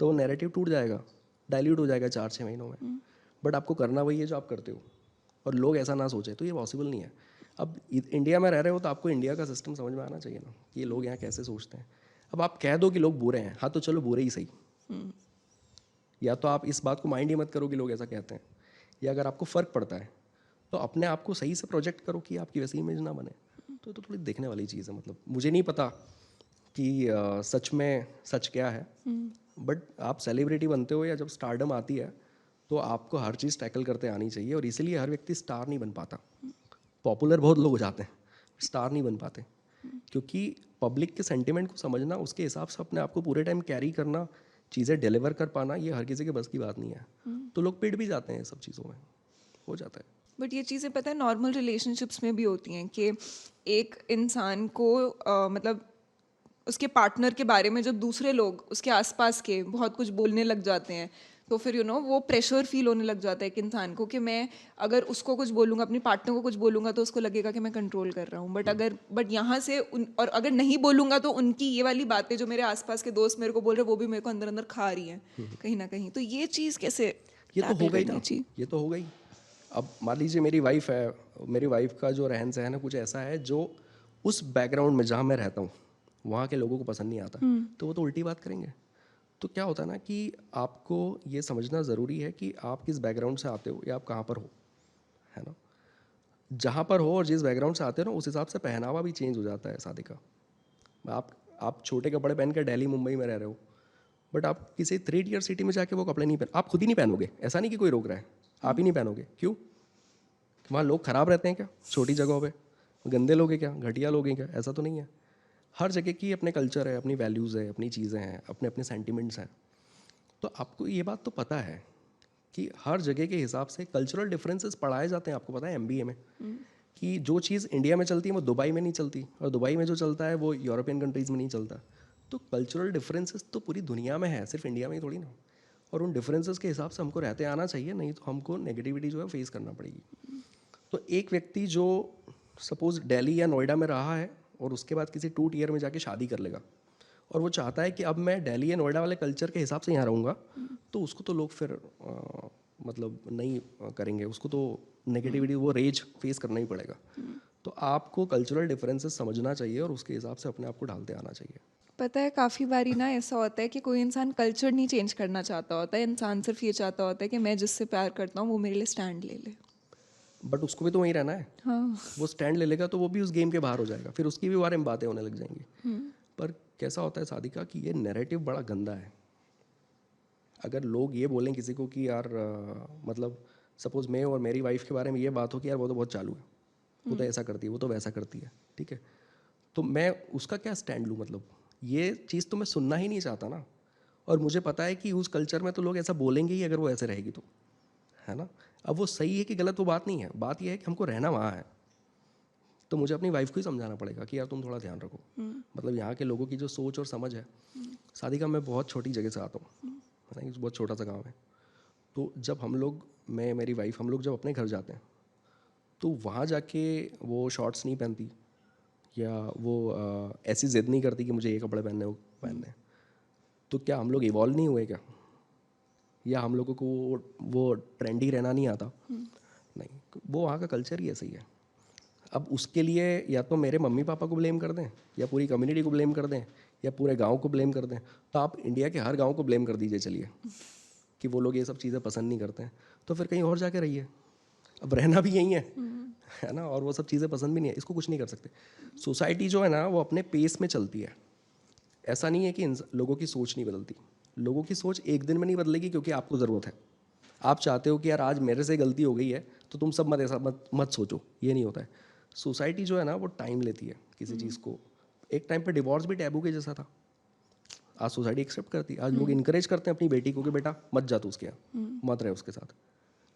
तो नैरेटिव टूट जाएगा, डाइल्यूट हो जाएगा 4-6 महीनों में। बट आपको करना वही है जो आप करते हो, और लोग ऐसा ना सोचे तो ये पॉसिबल नहीं है। अब इंडिया में रह रहे हो तो आपको इंडिया का सिस्टम समझ में आना चाहिए ना कि ये लोग यहाँ कैसे सोचते हैं। अब आप कह दो कि लोग बुरे हैं, हाँ तो चलो बुरे ही सही, या तो आप इस बात को माइंड ही मत करो कि लोग ऐसा कहते हैं, या अगर आपको फ़र्क पड़ता है तो अपने आप को सही से प्रोजेक्ट करो कि आपकी वैसी इमेज ना बने। तो थोड़ी देखने वाली चीज़ है। मतलब मुझे नहीं पता कि सच में सच क्या है, बट आप सेलिब्रिटी बनते हो या जब स्टारडम आती है तो आपको हर चीज़ टैकल करते आनी चाहिए, और इसीलिए हर व्यक्ति स्टार नहीं बन पाता। पॉपुलर बहुत लोग हो जाते हैं, स्टार नहीं बन पाते, क्योंकि पब्लिक के सेंटिमेंट को समझना, उसके हिसाब से अपने आप को पूरे टाइम कैरी करना, चीज़ें डिलीवर कर पाना, ये हर किसी के बस की बात नहीं है। तो लोग पिट भी जाते हैं सब चीज़ों में, हो जाता है। बट ये चीज़ें पता है नॉर्मल रिलेशनशिप्स में भी होती हैं कि एक इंसान को मतलब उसके पार्टनर के बारे में जब दूसरे लोग उसके आसपास के बहुत कुछ बोलने लग जाते हैं, तो फिर वो प्रेशर फील होने लग जाता है एक इंसान को कि मैं अगर उसको कुछ बोलूँगा, अपनी पार्टनर को कुछ बोलूँगा तो उसको लगेगा कि मैं कंट्रोल कर रहा हूँ। बट यहाँ से और अगर नहीं बोलूँगा तो उनकी ये वाली बातें जो मेरे आसपास के दोस्त मेरे को बोल रहे हैं वो भी मेरे को अंदर अंदर खा रही हैं कहीं ना कहीं। तो ये चीज़ कैसे ये तो हो टैकल गई करनी ना, चाहिए? ये तो हो गई। अब मान लीजिए मेरी वाइफ है, मेरी वाइफ का जो रहन सहन है कुछ ऐसा है जो उस बैकग्राउंड में जहाँ मैं रहता हूँ वहाँ के लोगों को पसंद नहीं आता, तो वो तो उल्टी बात करेंगे। तो क्या होता है ना कि आपको ये समझना ज़रूरी है कि आप किस बैकग्राउंड से आते हो या आप कहाँ पर हो, है ना। जहाँ पर हो और जिस बैकग्राउंड से आते हो ना उस हिसाब से पहनावा भी चेंज हो जाता है शादी का। आप छोटे कपड़े पहन कर दिल्ली मुंबई में रह रहे हो, बट आप किसी 3 टियर सिटी में जाके वो कपड़े नहीं पहन, आप खुद ही नहीं पहनोगे, ऐसा नहीं कि कोई रोक रहा है, आप ही नहीं पहनोगे। क्यों? वहाँ लोग ख़राब रहते हैं क्या छोटी जगहों पे? गंदे लोग हैं क्या, घटिया लोग हैं क्या? ऐसा तो नहीं है। हर जगह की अपने कल्चर है, अपनी वैल्यूज़ है, अपनी चीज़ें हैं, अपने अपने सेंटिमेंट्स हैं। तो आपको ये बात तो पता है कि हर जगह के हिसाब से कल्चरल डिफरेंसेस पढ़ाए जाते हैं। आपको पता है एमबीए में कि जो चीज़ इंडिया में चलती है वो दुबई में नहीं चलती, और दुबई में जो चलता है वो यूरोपियन कंट्रीज़ में नहीं चलता। तो कल्चरल डिफरेंसेस तो पूरी दुनिया में है, सिर्फ इंडिया में ही थोड़ी ना। और उन डिफरेंसेस के हिसाब से हमको रहते आना चाहिए, नहीं तो हमको नेगेटिविटी जो है फेस करना पड़ेगी। तो एक व्यक्ति जो सपोज़ दिल्ली या नोएडा में रहा है और उसके बाद किसी 2 टियर में जाके शादी कर लेगा, और वो चाहता है कि अब मैं दिल्ली या नोएडा वाले कल्चर के हिसाब से यहाँ रहूँगा, तो उसको तो लोग फिर मतलब नहीं करेंगे, उसको तो नेगेटिविटी, वो रेज फेस करना ही पड़ेगा। तो आपको कल्चरल डिफरेंसेस समझना चाहिए और उसके हिसाब से अपने आप को ढालते आना चाहिए। पता है काफ़ी बारी ना ऐसा होता है कि कोई इंसान कल्चर नहीं चेंज करना चाहता होता है, इंसान सिर्फ ये चाहता होता है कि मैं जिससे प्यार करता हूँ वो मेरे लिए स्टैंड ले ले। बट उसको भी तो वहीं रहना है। हाँ. वो स्टैंड ले लेगा तो वो भी उस गेम के बाहर हो जाएगा, फिर उसकी भी बारे में बातें होने लग जाएंगी। पर कैसा होता है सादिका कि ये नैरेटिव बड़ा गंदा है। अगर लोग ये बोलें किसी को कि यार मतलब सपोज मैं और मेरी वाइफ के बारे में ये बात हो कि यार वो तो बहुत चालू है, वो तो ऐसा करती है, वो तो वैसा करती है, ठीक है, तो मैं उसका क्या स्टैंड लूँ? मतलब ये चीज़ तो मैं सुनना ही नहीं चाहता ना। और मुझे पता है कि उस कल्चर में तो लोग ऐसा बोलेंगे ही अगर वो ऐसे रहेगी तो, है ना। अब वो सही है कि गलत वो बात नहीं है, बात यह है कि हमको रहना वहाँ है। तो मुझे अपनी वाइफ को ही समझाना पड़ेगा कि यार तुम थोड़ा ध्यान रखो। मतलब यहाँ के लोगों की जो सोच और समझ है। सादिका मैं बहुत छोटी जगह से आता हूँ, है ना, बहुत छोटा सा गाँव है। तो जब हम लोग, मैं मेरी वाइफ, हम लोग जब अपने घर जाते हैं तो वहाँ जाके वो शॉर्ट्स नहीं पहनती या वो ऐसी ज़िद नहीं करती कि मुझे ये कपड़े पहनने, वो पहनने। तो क्या हम लोग इवॉल्व नहीं हुए क्या? या हम लोगों को वो ट्रेंडी रहना नहीं आता? नहीं, वो वहाँ का कल्चर ही ऐसा ही है। अब उसके लिए या तो मेरे मम्मी पापा को ब्लेम कर दें, या पूरी कम्युनिटी को ब्लेम कर दें, या पूरे गांव को ब्लेम कर दें। तो आप इंडिया के हर गांव को ब्लेम कर दीजिए चलिए कि वो लोग ये सब चीज़ें पसंद नहीं करते हैं, तो फिर कहीं और जाके रहिए। अब रहना भी यही है ना, और वो सब चीज़ें पसंद भी नहीं है, इसको कुछ नहीं कर सकते। सोसाइटी जो है ना वो अपने पेस में चलती है। ऐसा नहीं है कि लोगों की सोच नहीं बदलती। लोगों की सोच एक दिन में नहीं बदलेगी क्योंकि आपको ज़रूरत है। आप चाहते हो कि यार आज मेरे से गलती हो गई है तो तुम सब मत ऐसा मत सोचो, ये नहीं होता है। सोसाइटी जो है ना वो टाइम लेती है किसी चीज़ को। एक टाइम पे डिवोर्स भी टैबू के जैसा था, आज सोसाइटी एक्सेप्ट करती है। आज लोग इनकरेज करते हैं अपनी बेटी को कि बेटा मत जा तू उसके यहाँ, मत रहे उसके साथ।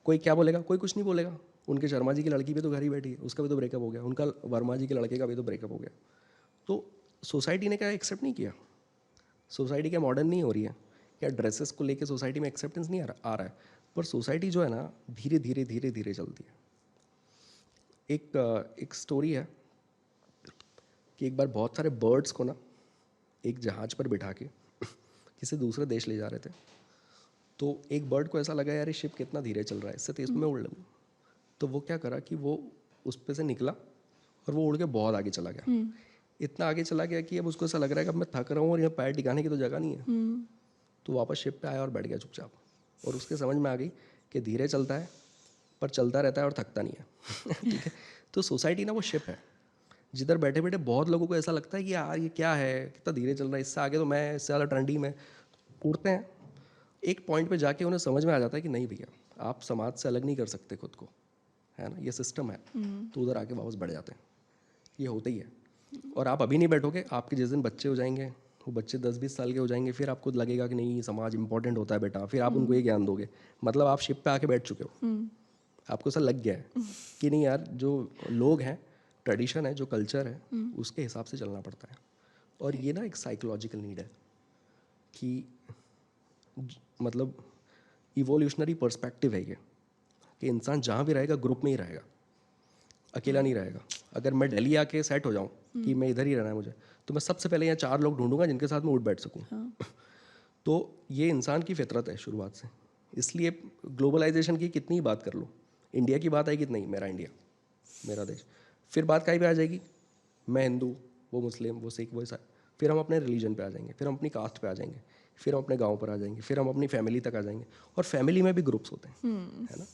कोई क्या बोलेगा? कोई कुछ नहीं बोलेगा। उनके शर्मा जी की लड़की भी तो घर ही बैठी है, उसका भी तो ब्रेकअप हो गया, उनका वर्मा जी के लड़के का भी तो ब्रेकअप हो गया। तो सोसाइटी ने क्या एक्सेप्ट नहीं किया? सोसाइटी क्या मॉडर्न नहीं हो रही है क्या? ड्रेसेस को लेके सोसाइटी में एक्सेप्टेंस नहीं आ रहा है। पर सोसाइटी जो है ना धीरे धीरे धीरे धीरे चलती है। एक स्टोरी है कि एक बार बहुत सारे बर्ड्स को ना एक जहाज़ पर बिठा के किसी दूसरे देश ले जा रहे थे। तो एक बर्ड को ऐसा लगा यार ये शिप कितना धीरे चल रहा है, इससे तेज़ तो मैं उड़ लूँ। तो वो क्या करा कि वो उस पे से निकला और वो उड़ के बहुत आगे चला गया। इतना आगे चला गया कि अब उसको ऐसा लग रहा है कि अब मैं थक रहा हूँ और यहाँ पैर टिकाने की तो जगह नहीं है। तो वापस शिप पे आया और बैठ गया चुपचाप। और उसके समझ में आ गई कि धीरे चलता है पर चलता रहता है और थकता नहीं है। ठीक है। तो सोसाइटी ना वो शिप है जिधर बैठे बैठे बहुत लोगों को ऐसा लगता है कि यार ये क्या है, कितना धीरे चल रहा है, इससे आगे तो मैं, इससे ज़्यादा ट्रेंडी में उड़ते हैं। एक पॉइंट पे जाके उन्हें समझ में आ जाता है कि नहीं भैया, आप समाज से अलग नहीं कर सकते खुद को, है ना, ये सिस्टम है। तो उधर आके वापस बढ़ जाते हैं। ये होता ही है। और आप अभी नहीं बैठोगे, आपके जिस दिन बच्चे हो जाएंगे, वो बच्चे 10-20 साल के हो जाएंगे, फिर आपको लगेगा कि नहीं समाज इंपॉर्टेंट होता है बेटा, फिर आप उनको ये ज्ञान दोगे। मतलब आप शिप पे आके बैठ चुके हो, आपको ऐसा लग गया है कि नहीं यार, जो लोग हैं, ट्रेडिशन है, जो कल्चर है, उसके हिसाब से चलना पड़ता है। और ये ना एक साइकोलॉजिकल नीड है कि मतलब इवोल्यूशनरी पर्सपेक्टिव है ये, कि इंसान जहाँ भी रहेगा ग्रुप में ही रहेगा, अकेला नहीं रहेगा। अगर मैं दिल्ली आके सेट हो जाऊँ कि मैं इधर ही रहना है मुझे, तो मैं सबसे पहले यहाँ 4 लोग ढूंढूंगा जिनके साथ मैं उठ बैठ सकूँ। तो ये इंसान की फितरत है शुरुआत से। इसलिए ग्लोबलाइजेशन की कितनी ही बात कर लो, इंडिया की बात आएगी तो नहीं मेरा इंडिया, मेरा देश। फिर बात कहीं पे आ जाएगी, मैं हिंदू, वो मुस्लिम, वो सिख, वो ईसाई। फिर हम अपने रिलीजन पे आ जाएंगे, फिर हम अपनी कास्ट पे आ जाएंगे, फिर हम अपने गांव पर आ जाएंगे, फिर हम अपनी फैमिली तक आ जाएंगे। और फैमिली में भी ग्रुप्स होते हैं, है ना।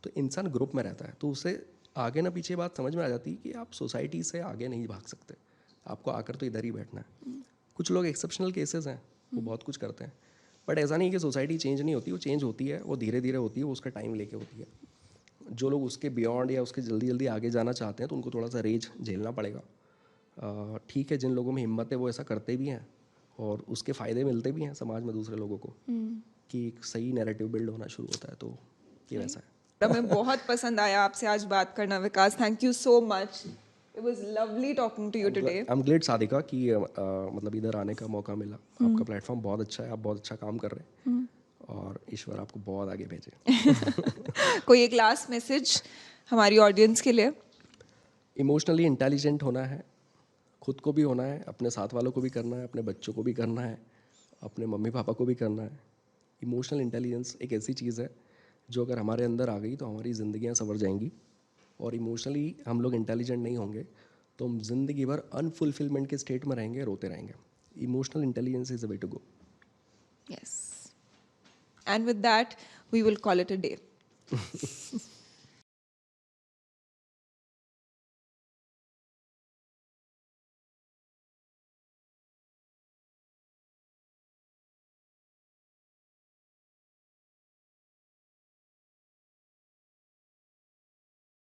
तो इंसान ग्रुप में रहता है, तो उसे आगे ना पीछे बात समझ में आ जाती है कि आप सोसाइटी से आगे नहीं भाग सकते, आपको आकर तो इधर ही बैठना है। कुछ लोग एक्सेप्शनल केसेस हैं, वो बहुत कुछ करते हैं, बट ऐसा नहीं कि सोसाइटी चेंज नहीं होती, वो चेंज होती है, वो धीरे धीरे होती है, वो उसका टाइम लेके होती है। जो लोग उसके बियॉन्ड या उसके जल्दी जल्दी आगे जाना चाहते हैं तो उनको थोड़ा सा रेज झेलना पड़ेगा। ठीक है, जिन लोगों में हिम्मत है वो ऐसा करते भी हैं और उसके फ़ायदे मिलते भी हैं समाज में दूसरे लोगों को, कि एक सही नैरेटिव बिल्ड होना शुरू होता है। तो ये वैसा है। हमें बहुत पसंद आया आपसे आज बात करना Vikas, thank you so much, it was lovely talking to you today. I am glad Sadika कि मतलब इधर आने का मौका मिला। आपका प्लेटफॉर्म बहुत अच्छा है, आप बहुत अच्छा काम कर रहे हैं और ईश्वर आपको बहुत आगे भेजे। कोई एक लास्ट मैसेज हमारी ऑडियंस के लिए? इमोशनली इंटेलिजेंट होना है, खुद को भी होना है, अपने साथ वालों को भी करना है, अपने बच्चों को भी करना है, अपने मम्मी पापा को भी करना है। इमोशनल इंटेलिजेंस एक ऐसी चीज़ है जो अगर हमारे अंदर आ गई तो हमारी ज़िंदगियाँ संवर जाएंगी। और इमोशनली हम लोग इंटेलिजेंट नहीं होंगे तो हम ज़िंदगी भर अनफुलफिलमेंट के स्टेट में रहेंगे, रोते रहेंगे। Emotional intelligence is the way to go. Yes. And with that, we will call it a day.